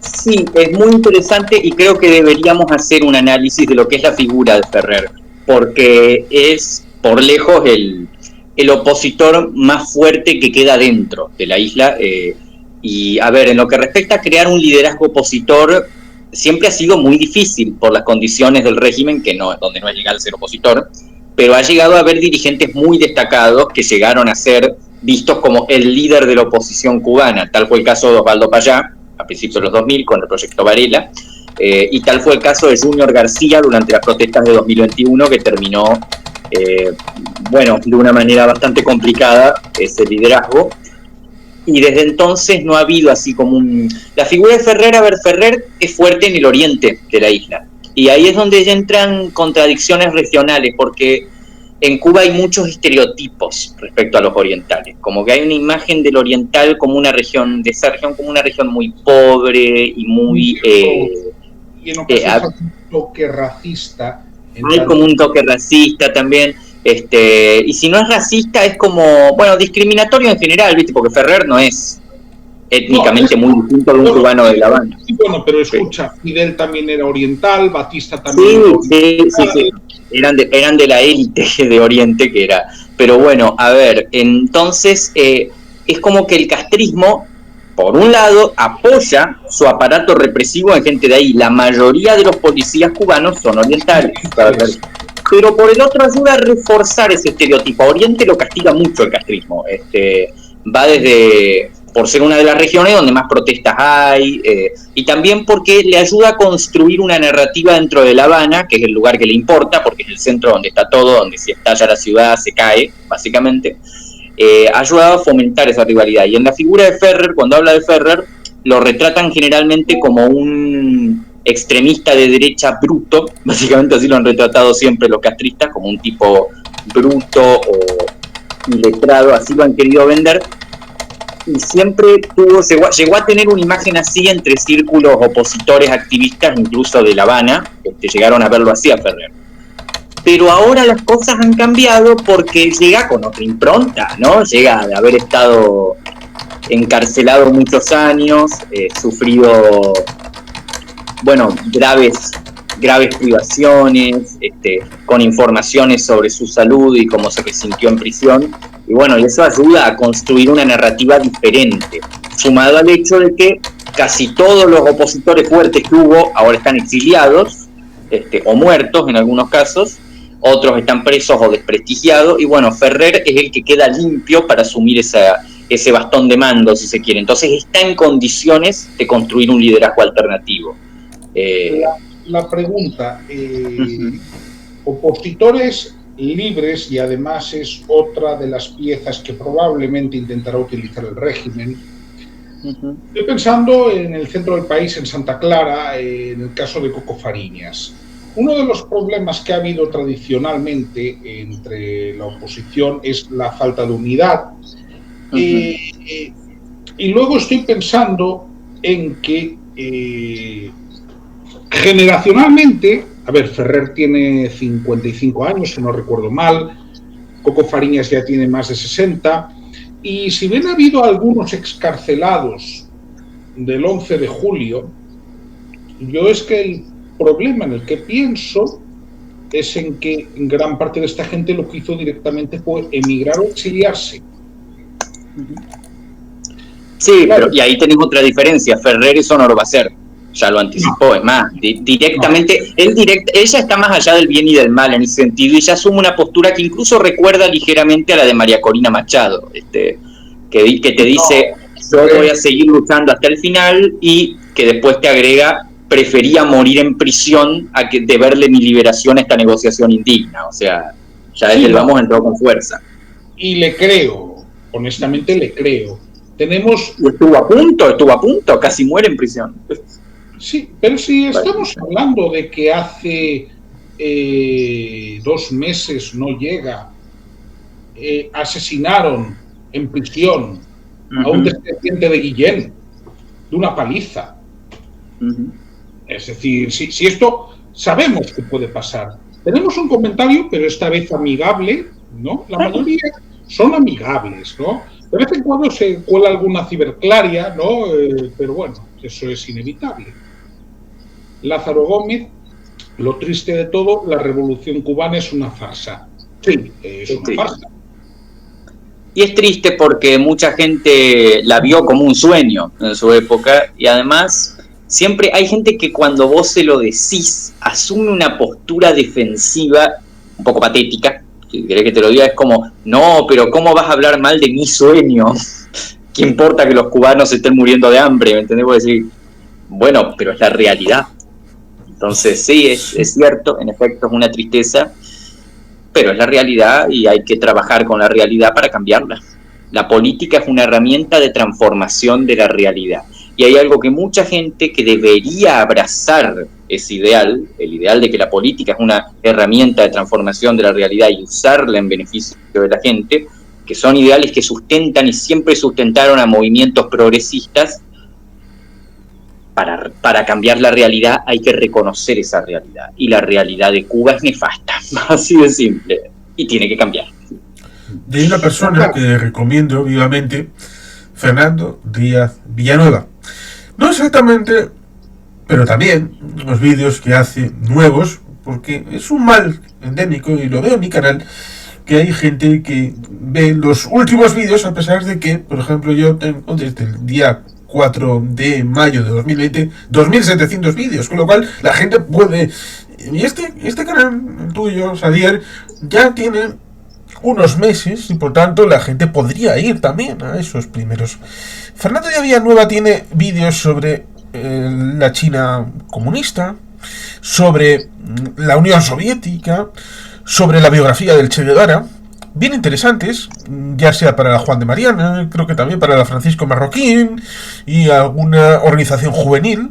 Sí, es muy interesante y creo que deberíamos hacer un análisis de lo que es la figura de Ferrer, porque es por lejos el opositor más fuerte que queda dentro de la isla. Y a ver, en lo que respecta a crear un liderazgo opositor, siempre ha sido muy difícil por las condiciones del régimen, donde no es legal ser opositor, pero ha llegado a haber dirigentes muy destacados que llegaron a ser vistos como el líder de la oposición cubana. Tal fue el caso de Osvaldo Payá, a principios de los 2000, con el proyecto Varela, y tal fue el caso de Junior García durante las protestas de 2021, que terminó, de una manera bastante complicada ese liderazgo. Y desde entonces no ha habido así como La figura de Ferrer, Ferrer es fuerte en el oriente de la isla. Y ahí es donde ya entran contradicciones regionales, porque en Cuba hay muchos estereotipos respecto a los orientales, como que hay una imagen del oriental como una región, como una región muy pobre y muy... toque racista. Hay como un toque racista también. Y si no es racista, es como, bueno, discriminatorio en general, ¿viste? Porque Ferrer no es étnicamente muy distinto de un cubano de La Habana. Sí, bueno, pero escucha, Fidel también era oriental, Batista también Sí. Eran de la élite de Oriente que era. Pero bueno, a ver, entonces es como que el castrismo, por un lado, apoya su aparato represivo en gente de ahí. La mayoría de los policías cubanos son orientales. Pero por el otro ayuda a reforzar ese estereotipo. A Oriente lo castiga mucho el castrismo. Va desde, por ser una de las regiones donde más protestas hay, y también porque le ayuda a construir una narrativa dentro de La Habana, que es el lugar que le importa, porque es el centro donde está todo, donde si estalla la ciudad se cae, básicamente. Ha ayudado a fomentar esa rivalidad. Y en la figura de Ferrer, cuando habla de Ferrer, lo retratan generalmente como un extremista de derecha bruto, básicamente así lo han retratado siempre los castristas, como un tipo bruto o iletrado, así lo han querido vender, y siempre llegó a tener una imagen así entre círculos opositores activistas, incluso de La Habana, llegaron a verlo así a Ferrer. Pero ahora las cosas han cambiado porque llega con otra impronta, ¿no? Llega de haber estado encarcelado muchos años, sufrido, bueno, graves privaciones, con informaciones sobre su salud y cómo se sintió en prisión. Y bueno, y eso ayuda a construir una narrativa diferente, sumado al hecho de que casi todos los opositores fuertes que hubo ahora están exiliados, o muertos en algunos casos, otros están presos o desprestigiados, y bueno, Ferrer es el que queda limpio para asumir ese bastón de mando, si se quiere. Entonces está en condiciones de construir un liderazgo alternativo. La pregunta, opositores libres, y además es otra de las piezas que probablemente intentará utilizar el régimen. Estoy pensando en el centro del país, en Santa Clara, en el caso de Coco Fariñas. Uno de los problemas que ha habido tradicionalmente entre la oposición es la falta de unidad. Y luego estoy pensando en que generacionalmente, a ver, Ferrer tiene 55 años, si no recuerdo mal, Coco Fariñas ya tiene más de 60, y si bien ha habido algunos excarcelados del 11 de julio, yo es que el problema en el que pienso es en que gran parte de esta gente lo que hizo directamente fue emigrar o exiliarse. Sí, claro. Pero y ahí tenemos otra diferencia. Ferrer eso no lo va a hacer, ya lo anticipó. Es más, directamente, ella está más allá del bien y del mal en ese sentido, y ella asume una postura que incluso recuerda ligeramente a la de María Corina Machado, que te dice, yo voy a seguir luchando hasta el final, y que después te agrega, prefería morir en prisión a que de verle mi liberación a esta negociación indigna. O sea, ya desde el vamos entró con fuerza. Y le creo, honestamente le creo. Estuvo a punto, casi muere en prisión. Sí, pero si estamos hablando de que hace 2 meses, no llega, asesinaron en prisión a un descendiente de Guillén, de una paliza. Es decir, si esto sabemos que puede pasar. Tenemos un comentario, pero esta vez amigable, ¿no? La mayoría son amigables, ¿no? De vez en cuando se cuela alguna ciberclaria, ¿no? Pero bueno, eso es inevitable. Lázaro Gómez, lo triste de todo, la revolución cubana es una farsa. Sí, es una farsa. Y es triste porque mucha gente la vio como un sueño en su época, y además siempre hay gente que cuando vos se lo decís asume una postura defensiva un poco patética. Si querés que te lo diga, es como, no, pero ¿cómo vas a hablar mal de mi sueño? ¿Qué importa que los cubanos se estén muriendo de hambre? ¿Me entendés? Vos decís, bueno, pero es la realidad. Entonces sí, es cierto, en efecto es una tristeza, pero es la realidad y hay que trabajar con la realidad para cambiarla. La política es una herramienta de transformación de la realidad. Y hay algo que mucha gente que debería abrazar ese ideal, el ideal de que la política es una herramienta de transformación de la realidad y usarla en beneficio de la gente, que son ideales que sustentan y siempre sustentaron a movimientos progresistas, para cambiar la realidad hay que reconocer esa realidad. Y la realidad de Cuba es nefasta, así de simple. Y tiene que cambiar. De una persona que recomiendo vivamente, Fernando Díaz Villanueva. No exactamente, pero también los vídeos que hace nuevos, porque es un mal endémico, y lo veo en mi canal, que hay gente que ve los últimos vídeos, a pesar de que, por ejemplo, yo tengo desde el día 4 de mayo de 2020 2.700 vídeos, con lo cual la gente puede... Y este canal tuyo, Xavier, ya tiene unos meses, y por tanto la gente podría ir también a esos primeros. Fernando Díaz Villanueva tiene vídeos sobre la China comunista, sobre la Unión Soviética, sobre la biografía del Che Guevara, bien interesantes, ya sea para la Juan de Mariana, creo que también para la Francisco Marroquín y alguna organización juvenil,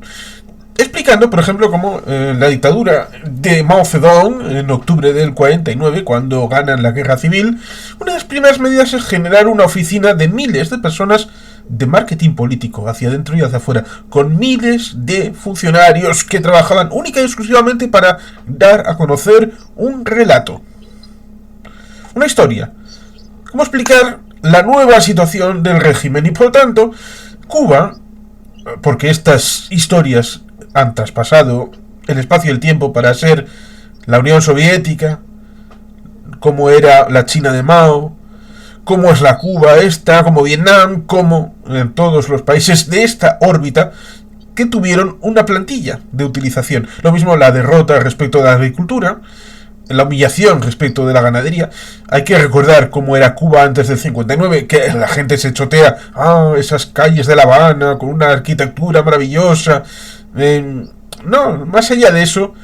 explicando, por ejemplo, cómo la dictadura de Mao Zedong en octubre del 49, cuando ganan la guerra civil, una de las primeras medidas es generar una oficina de miles de personas de marketing político, hacia adentro y hacia afuera, con miles de funcionarios que trabajaban única y exclusivamente para dar a conocer un relato, una historia, cómo explicar la nueva situación del régimen. Y por tanto, Cuba, porque estas historias han traspasado el espacio y el tiempo para ser la Unión Soviética, cómo era la China de Mao, cómo es la Cuba esta, como Vietnam, como todos los países de esta órbita que tuvieron una plantilla de utilización. Lo mismo la derrota respecto de la agricultura, la humillación respecto de la ganadería. Hay que recordar cómo era Cuba antes del 59, que la gente se chotea, esas calles de La Habana con una arquitectura maravillosa. No, más allá de eso,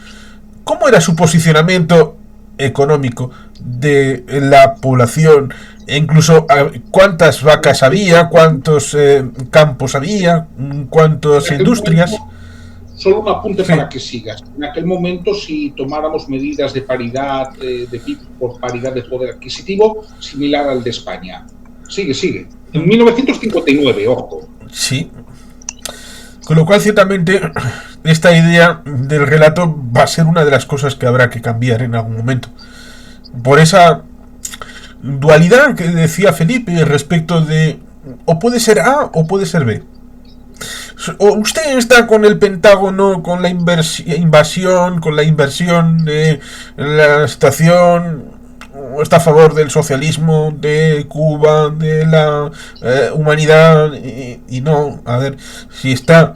¿cómo era su posicionamiento económico de la población? E incluso cuántas vacas había, cuántos campos había, cuántas industrias. Solo un apunte para que sigas. En aquel momento, si tomáramos medidas de paridad de PIB por paridad de poder adquisitivo, similar al de España. Sigue. En 1959, ojo. Sí. Con lo cual, ciertamente, esta idea del relato va a ser una de las cosas que habrá que cambiar en algún momento. Por esa dualidad que decía Felipe respecto de o puede ser A o puede ser B. O usted está con el Pentágono, con la invasión, con la inversión de la situación, o está a favor del socialismo, de Cuba, de la humanidad, y no, a ver, si está...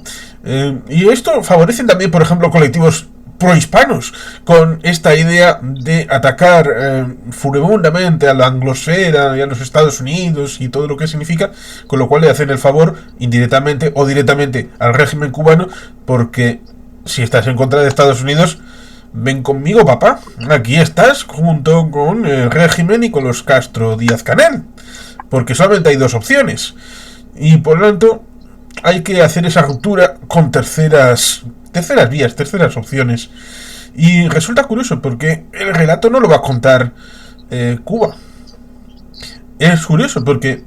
y esto favorecen también, por ejemplo, colectivos prohispanos, con esta idea de atacar furibundamente a la anglosfera y a los Estados Unidos y todo lo que significa, con lo cual le hacen el favor indirectamente o directamente al régimen cubano, porque si estás en contra de Estados Unidos, ven conmigo, papá, aquí estás junto con el régimen y con los Castro Díaz-Canel, porque solamente hay dos opciones, y por lo tanto hay que hacer esa ruptura con terceras vías, terceras opciones. Y resulta curioso porque el relato no lo va a contar Cuba. Es curioso porque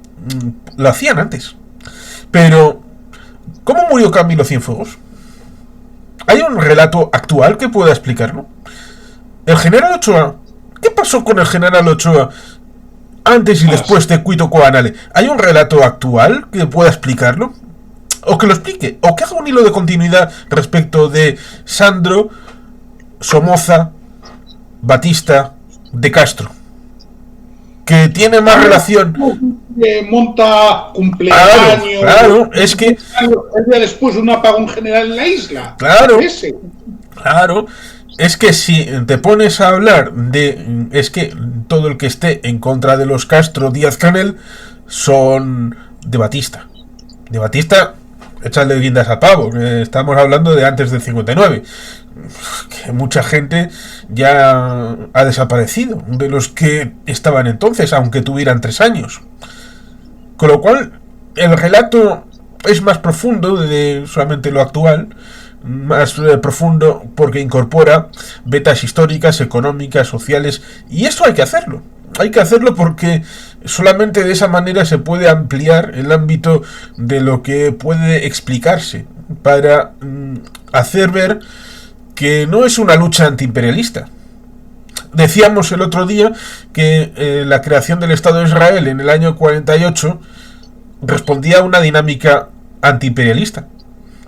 lo hacían antes. Pero ¿cómo murió Camilo Cienfuegos? ¿Hay un relato actual que pueda explicarlo? El general Ochoa, ¿qué pasó con el general Ochoa antes y después de Cuito Cuanale? ¿Hay un relato actual que pueda explicarlo? O que lo explique, o que haga un hilo de continuidad respecto de Sandro, Somoza, Batista, de Castro, que tiene más relación. Monta cumpleaños. Claro, es que el día después de un apagón general en la isla. Claro, es que si te pones a hablar de, es que todo el que esté en contra de los Castro Díaz-Canel son de Batista. De Batista, echarle guindas a pavo, estamos hablando de antes del 59, que mucha gente ya ha desaparecido, de los que estaban entonces, aunque tuvieran 3 años. Con lo cual, el relato es más profundo de solamente lo actual, más profundo porque incorpora vetas históricas, económicas, sociales, y eso hay que hacerlo. Hay que hacerlo porque solamente de esa manera se puede ampliar el ámbito de lo que puede explicarse para hacer ver que no es una lucha antiimperialista. Decíamos el otro día que la creación del Estado de Israel en el año 48 respondía a una dinámica antiimperialista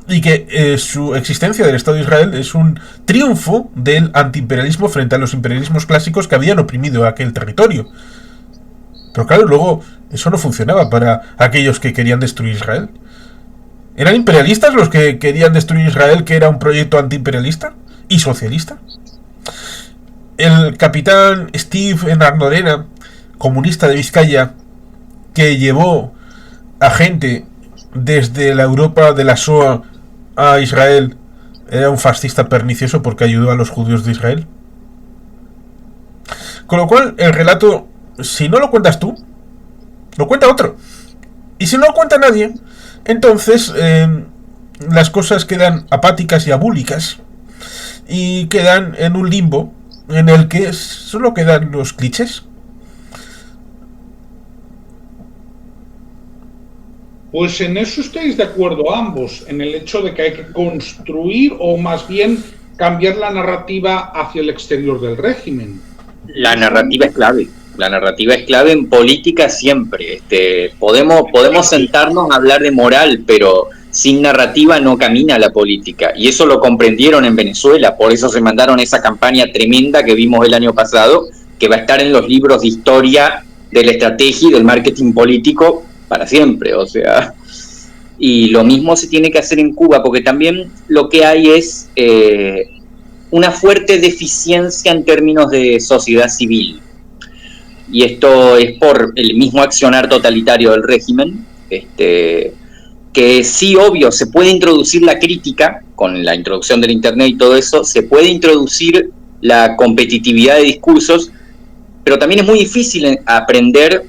y que su existencia del Estado de Israel es un triunfo del antiimperialismo frente a los imperialismos clásicos que habían oprimido aquel territorio. Pero claro, luego eso no funcionaba para aquellos que querían destruir Israel. ¿Eran imperialistas los que querían destruir Israel, que era un proyecto antiimperialista y socialista? El capitán Steve Enarnorena, comunista de Vizcaya, que llevó a gente desde la Europa de la Shoah a Israel, era un fascista pernicioso porque ayudó a los judíos de Israel. Con lo cual, el relato, si no lo cuentas tú, lo cuenta otro. Y si no lo cuenta nadie, entonces las cosas quedan apáticas y abúlicas y quedan en un limbo en el que solo quedan los clichés. Pues en eso estáis de acuerdo ambos, en el hecho de que hay que construir o más bien cambiar la narrativa hacia el exterior del régimen. La narrativa es clave. La narrativa es clave en política siempre. Podemos sentarnos a hablar de moral, pero sin narrativa no camina la política. Y eso lo comprendieron en Venezuela. Por eso se mandaron esa campaña tremenda que vimos el año pasado, que va a estar en los libros de historia de la estrategia y del marketing político para siempre. O sea, y lo mismo se tiene que hacer en Cuba, porque también lo que hay es una fuerte deficiencia en términos de sociedad civil. Y esto es por el mismo accionar totalitario del régimen, que sí, obvio, se puede introducir la crítica, con la introducción del internet y todo eso, se puede introducir la competitividad de discursos, pero también es muy difícil aprender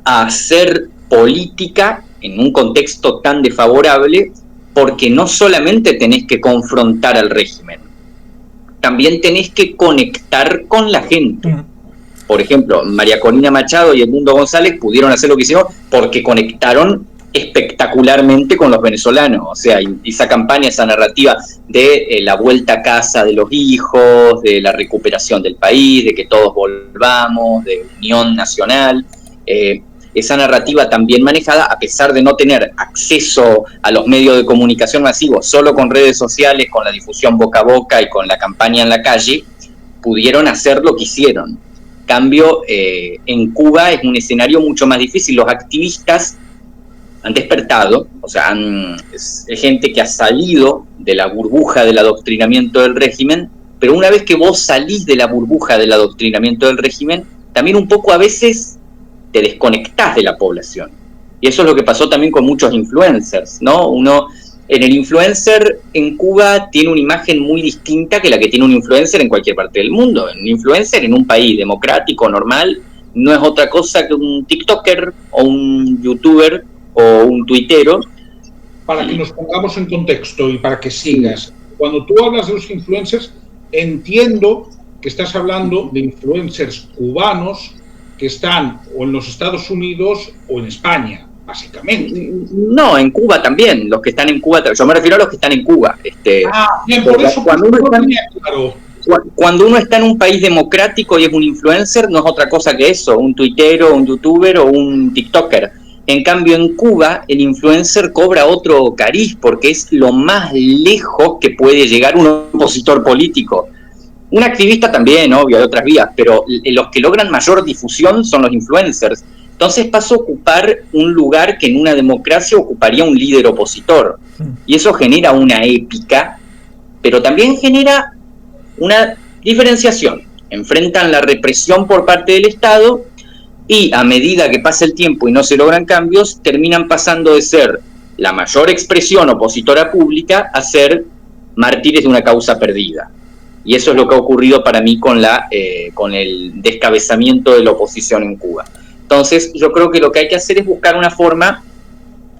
a hacer política en un contexto tan desfavorable, porque no solamente tenés que confrontar al régimen, también tenés que conectar con la gente. Por ejemplo, María Corina Machado y Edmundo González pudieron hacer lo que hicieron porque conectaron espectacularmente con los venezolanos. O sea, esa campaña, esa narrativa de la vuelta a casa de los hijos, de la recuperación del país, de que todos volvamos, de unión nacional, esa narrativa también manejada, a pesar de no tener acceso a los medios de comunicación masivos, solo con redes sociales, con la difusión boca a boca y con la campaña en la calle, pudieron hacer lo que hicieron. Cambio, en Cuba es un escenario mucho más difícil. Los activistas han despertado, o sea, es gente que ha salido de la burbuja del adoctrinamiento del régimen, pero una vez que vos salís de la burbuja del adoctrinamiento del régimen, también un poco a veces te desconectás de la población. Y eso es lo que pasó también con muchos influencers, ¿no? En el influencer en Cuba tiene una imagen muy distinta que la que tiene un influencer en cualquier parte del mundo. Un influencer en un país democrático, normal, no es otra cosa que un TikToker o un YouTuber o un tuitero. Para que nos pongamos en contexto y para que sigas, cuando tú hablas de los influencers, entiendo que estás hablando de influencers cubanos que están o en los Estados Unidos o en España, básicamente. No, en Cuba también, los que están en Cuba, yo me refiero a los que están en Cuba. Bien, por eso cuando uno está en un país democrático y es un influencer, no es otra cosa que eso, un tuitero, un youtuber o un tiktoker. En cambio, en Cuba, el influencer cobra otro cariz, porque es lo más lejos que puede llegar un opositor político. Un activista también, obvio, hay otras vías, pero los que logran mayor difusión son los influencers. Entonces pasa a ocupar un lugar que en una democracia ocuparía un líder opositor. Y eso genera una épica, pero también genera una diferenciación. Enfrentan la represión por parte del Estado y a medida que pasa el tiempo y no se logran cambios, terminan pasando de ser la mayor expresión opositora pública a ser mártires de una causa perdida. Y eso es lo que ha ocurrido para mí con el descabezamiento de la oposición en Cuba. Entonces, yo creo que lo que hay que hacer es buscar una forma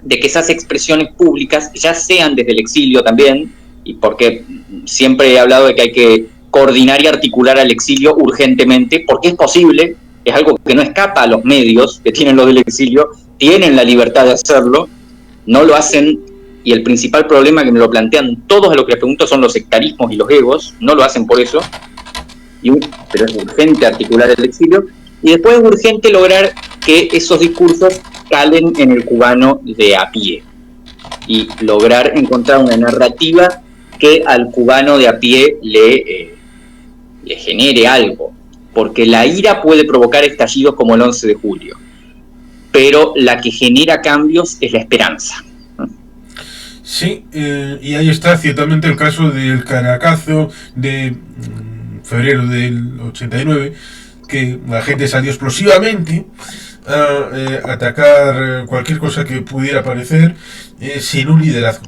de que esas expresiones públicas, ya sean desde el exilio también, y porque siempre he hablado de que hay que coordinar y articular al exilio urgentemente, porque es posible, es algo que no escapa a los medios que tienen los del exilio, tienen la libertad de hacerlo, no lo hacen y el principal problema que me lo plantean todos a los que les pregunto son los sectarismos y los egos, no lo hacen por eso, pero es urgente articular el exilio, y después es urgente lograr que esos discursos calen en el cubano de a pie, y lograr encontrar una narrativa que al cubano de a pie le genere algo, porque la ira puede provocar estallidos como el 11 de julio, pero la que genera cambios es la esperanza. Sí, y ahí está ciertamente el caso del Caracazo de febrero del 89, que la gente salió explosivamente a atacar cualquier cosa que pudiera aparecer sin un liderazgo.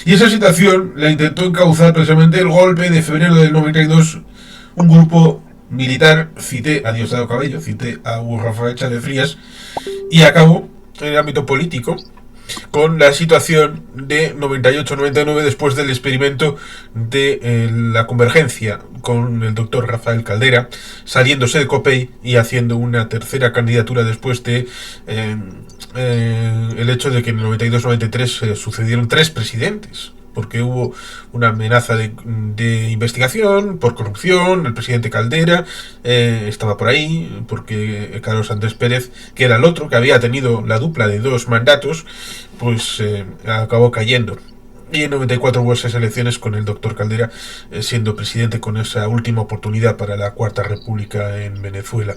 Y esa situación la intentó encauzar precisamente el golpe de febrero del 92, un grupo militar, cité a Diosdado Cabello, cité a Hugo Rafael Chávez Frías, y acabó en el ámbito político con la situación de 98-99 después del experimento de la convergencia con el doctor Rafael Caldera, saliéndose de COPEI y haciendo una tercera candidatura después de el hecho de que en el 92-93 sucedieron 3 presidentes, porque hubo una amenaza de investigación por corrupción. El presidente Caldera estaba por ahí, porque Carlos Andrés Pérez, que era el otro, que había tenido la dupla de 2 mandatos, pues acabó cayendo. Y en 94 hubo esas elecciones con el doctor Caldera siendo presidente, con esa última oportunidad para la Cuarta República en Venezuela.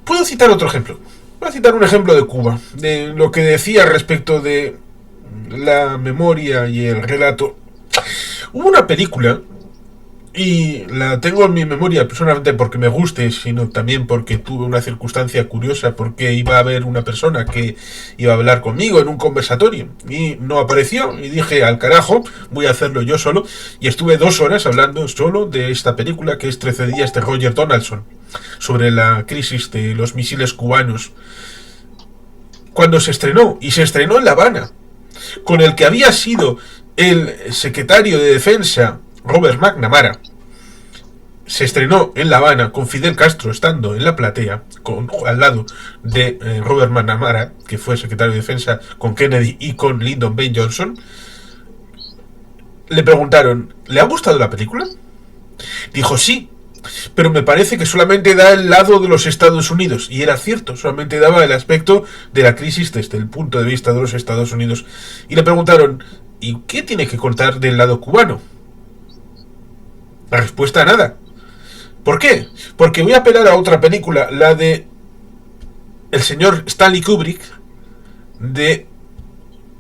Puedo citar otro ejemplo. Voy a citar un ejemplo de Cuba, de lo que decía respecto de la memoria y el relato. Hubo una película, y la tengo en mi memoria solamente porque me guste, sino también porque tuve una circunstancia curiosa, porque iba a haber una persona que iba a hablar conmigo en un conversatorio y no apareció, y dije, al carajo, voy a hacerlo yo solo, y estuve 2 horas hablando solo de esta película, que es 13 días de Roger Donaldson, sobre la crisis de los misiles cubanos, cuando se estrenó, y se estrenó en La Habana, con el que había sido el secretario de Defensa, Robert McNamara. Se estrenó en La Habana con Fidel Castro estando en la platea, al lado de Robert McNamara, que fue secretario de Defensa con Kennedy y con Lyndon B. Johnson. Le preguntaron, ¿le ha gustado la película? Dijo, sí, pero me parece que solamente da el lado de los Estados Unidos. Y era cierto, solamente daba el aspecto de la crisis desde el punto de vista de los Estados Unidos. Y le preguntaron, ¿y qué tiene que contar del lado cubano? La respuesta, nada. ¿Por qué? Porque voy a apelar a otra película, la de el señor Stanley Kubrick, de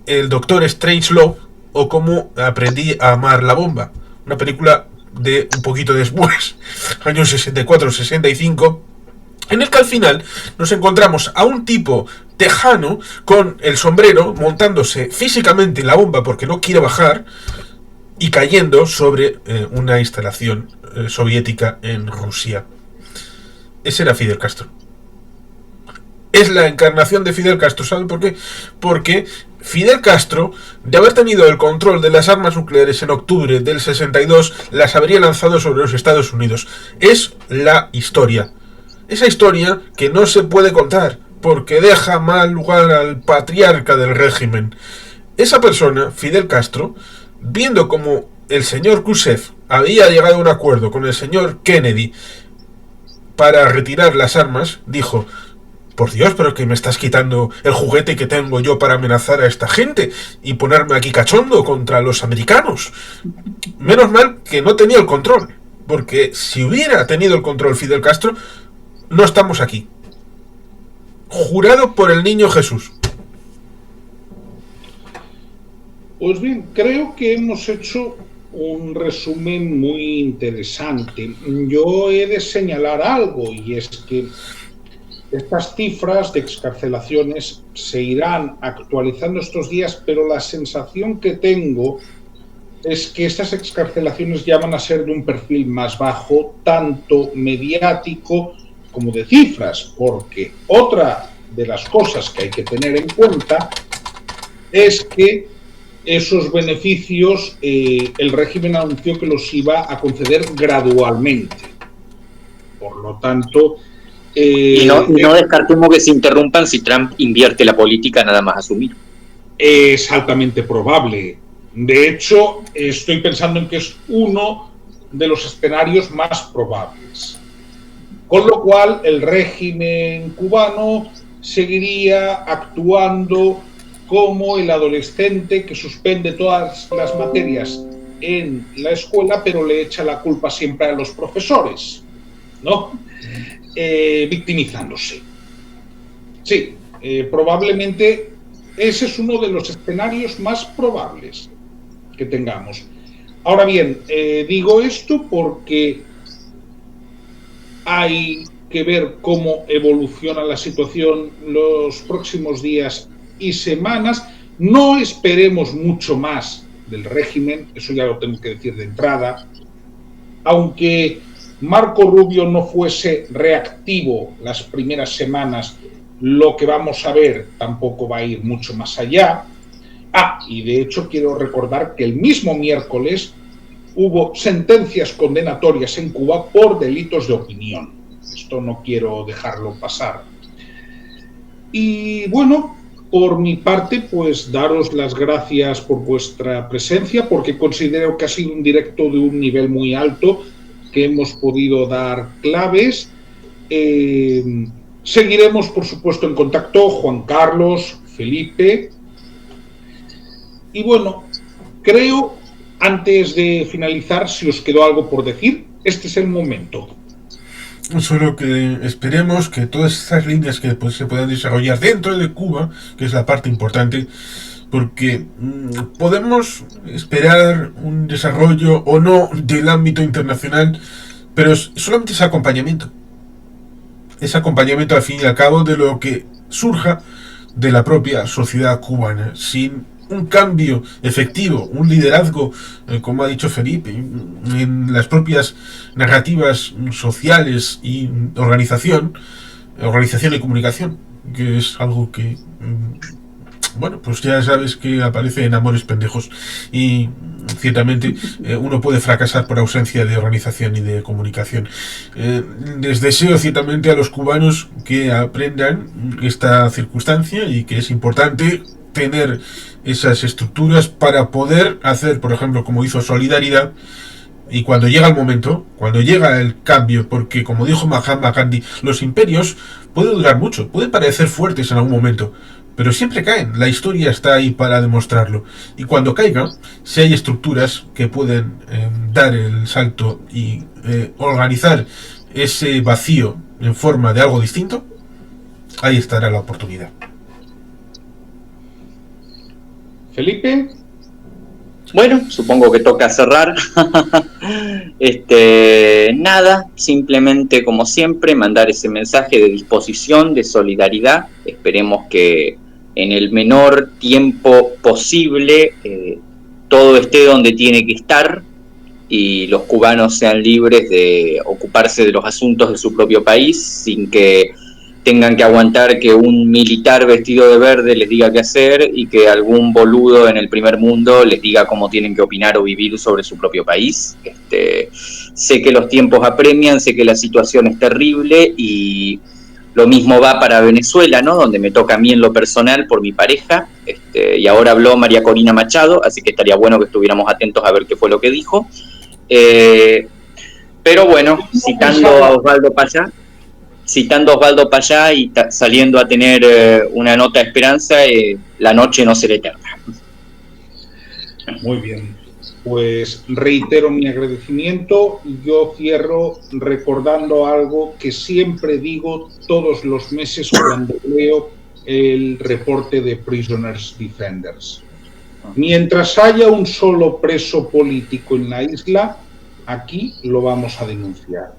El Doctor Strangelove, o Cómo aprendí a amar la bomba. Una película de un poquito después, años 64-65, en el que al final nos encontramos a un tipo tejano con el sombrero montándose físicamente la bomba porque no quiere bajar y cayendo sobre una instalación soviética en Rusia. Ese era Fidel Castro. Es la encarnación de Fidel Castro. ¿Saben por qué? Porque Fidel Castro, de haber tenido el control de las armas nucleares en octubre del 62, las habría lanzado sobre los Estados Unidos. Es la historia. Esa historia que no se puede contar, porque deja mal lugar al patriarca del régimen. Esa persona, Fidel Castro, viendo como el señor Khrushchev había llegado a un acuerdo con el señor Kennedy para retirar las armas, dijo, por Dios, pero que me estás quitando el juguete que tengo yo para amenazar a esta gente y ponerme aquí cachondo contra los americanos. Menos mal que no tenía el control, porque si hubiera tenido el control Fidel Castro, no estamos aquí. Jurado por el niño Jesús. Pues bien, creo que hemos hecho un resumen muy interesante. Yo he de señalar algo, y es que estas cifras de excarcelaciones se irán actualizando estos días, pero la sensación que tengo es que estas excarcelaciones ya van a ser de un perfil más bajo, tanto mediático como de cifras, porque otra de las cosas que hay que tener en cuenta es que esos beneficios el régimen anunció que los iba a conceder gradualmente. Por lo tanto... y no descartemos que se interrumpan si Trump invierte la política nada más asumir. Es altamente probable. De hecho, estoy pensando en que es uno de los escenarios más probables. Con lo cual, el régimen cubano seguiría actuando como el adolescente que suspende todas las materias en la escuela, pero le echa la culpa siempre a los profesores, ¿no? Victimizándose. Sí, probablemente ese es uno de los escenarios más probables que tengamos. Ahora bien, digo esto porque hay que ver cómo evoluciona la situación los próximos días y semanas. No esperemos mucho más del régimen, eso ya lo tengo que decir de entrada. Aunque Marco Rubio no fuese reactivo las primeras semanas, lo que vamos a ver tampoco va a ir mucho más allá. Y de hecho quiero recordar que el mismo miércoles hubo sentencias condenatorias en Cuba por delitos de opinión. Esto no quiero dejarlo pasar. Y bueno, por mi parte, pues daros las gracias por vuestra presencia, porque considero que ha sido un directo de un nivel muy alto, que hemos podido dar claves. Seguiremos, por supuesto, en contacto, Juan Carlos, Felipe. Y bueno, creo, antes de finalizar, si os quedó algo por decir, este es el momento. Solo que esperemos que todas estas líneas que se puedan desarrollar dentro de Cuba, que es la parte importante, porque podemos esperar un desarrollo o no del ámbito internacional, pero solamente es acompañamiento. Es acompañamiento al fin y al cabo de lo que surja de la propia sociedad cubana, sin un cambio efectivo, un liderazgo, como ha dicho Felipe, en las propias narrativas sociales y organización y comunicación, que es algo que, bueno, pues ya sabes que aparece en Amores Pendejos, y ciertamente uno puede fracasar por ausencia de organización y de comunicación. Les deseo ciertamente a los cubanos que aprendan esta circunstancia y que es importante tener esas estructuras para poder hacer, por ejemplo, como hizo Solidaridad, y cuando llega el momento, cuando llega el cambio, porque como dijo Mahatma Gandhi, los imperios pueden durar mucho, pueden parecer fuertes en algún momento, pero siempre caen, la historia está ahí para demostrarlo, y cuando caigan, si hay estructuras que pueden dar el salto y organizar ese vacío en forma de algo distinto, ahí estará la oportunidad. Felipe. Bueno, supongo que toca cerrar. Nada, simplemente como siempre mandar ese mensaje de disposición, de solidaridad. Esperemos que en el menor tiempo posible todo esté donde tiene que estar y los cubanos sean libres de ocuparse de los asuntos de su propio país sin que tengan que aguantar que un militar vestido de verde les diga qué hacer y que algún boludo en el primer mundo les diga cómo tienen que opinar o vivir sobre su propio país. Sé que los tiempos apremian, sé que la situación es terrible y lo mismo va para Venezuela, ¿no? Donde me toca a mí en lo personal por mi pareja, y ahora habló María Corina Machado, así que estaría bueno que estuviéramos atentos a ver qué fue lo que dijo. Pero bueno, citando a Osvaldo Payá y saliendo a tener una nota de esperanza, la noche no será eterna. Muy bien, pues reitero mi agradecimiento. Yo cierro recordando algo que siempre digo todos los meses cuando leo el reporte de Prisoners Defenders. Mientras haya un solo preso político en la isla, aquí lo vamos a denunciar.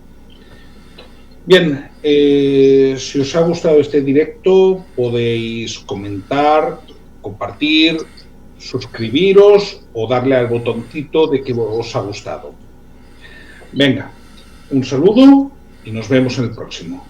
Bien, si os ha gustado este directo, podéis comentar, compartir, suscribiros o darle al botoncito de que os ha gustado. Venga, un saludo y nos vemos en el próximo.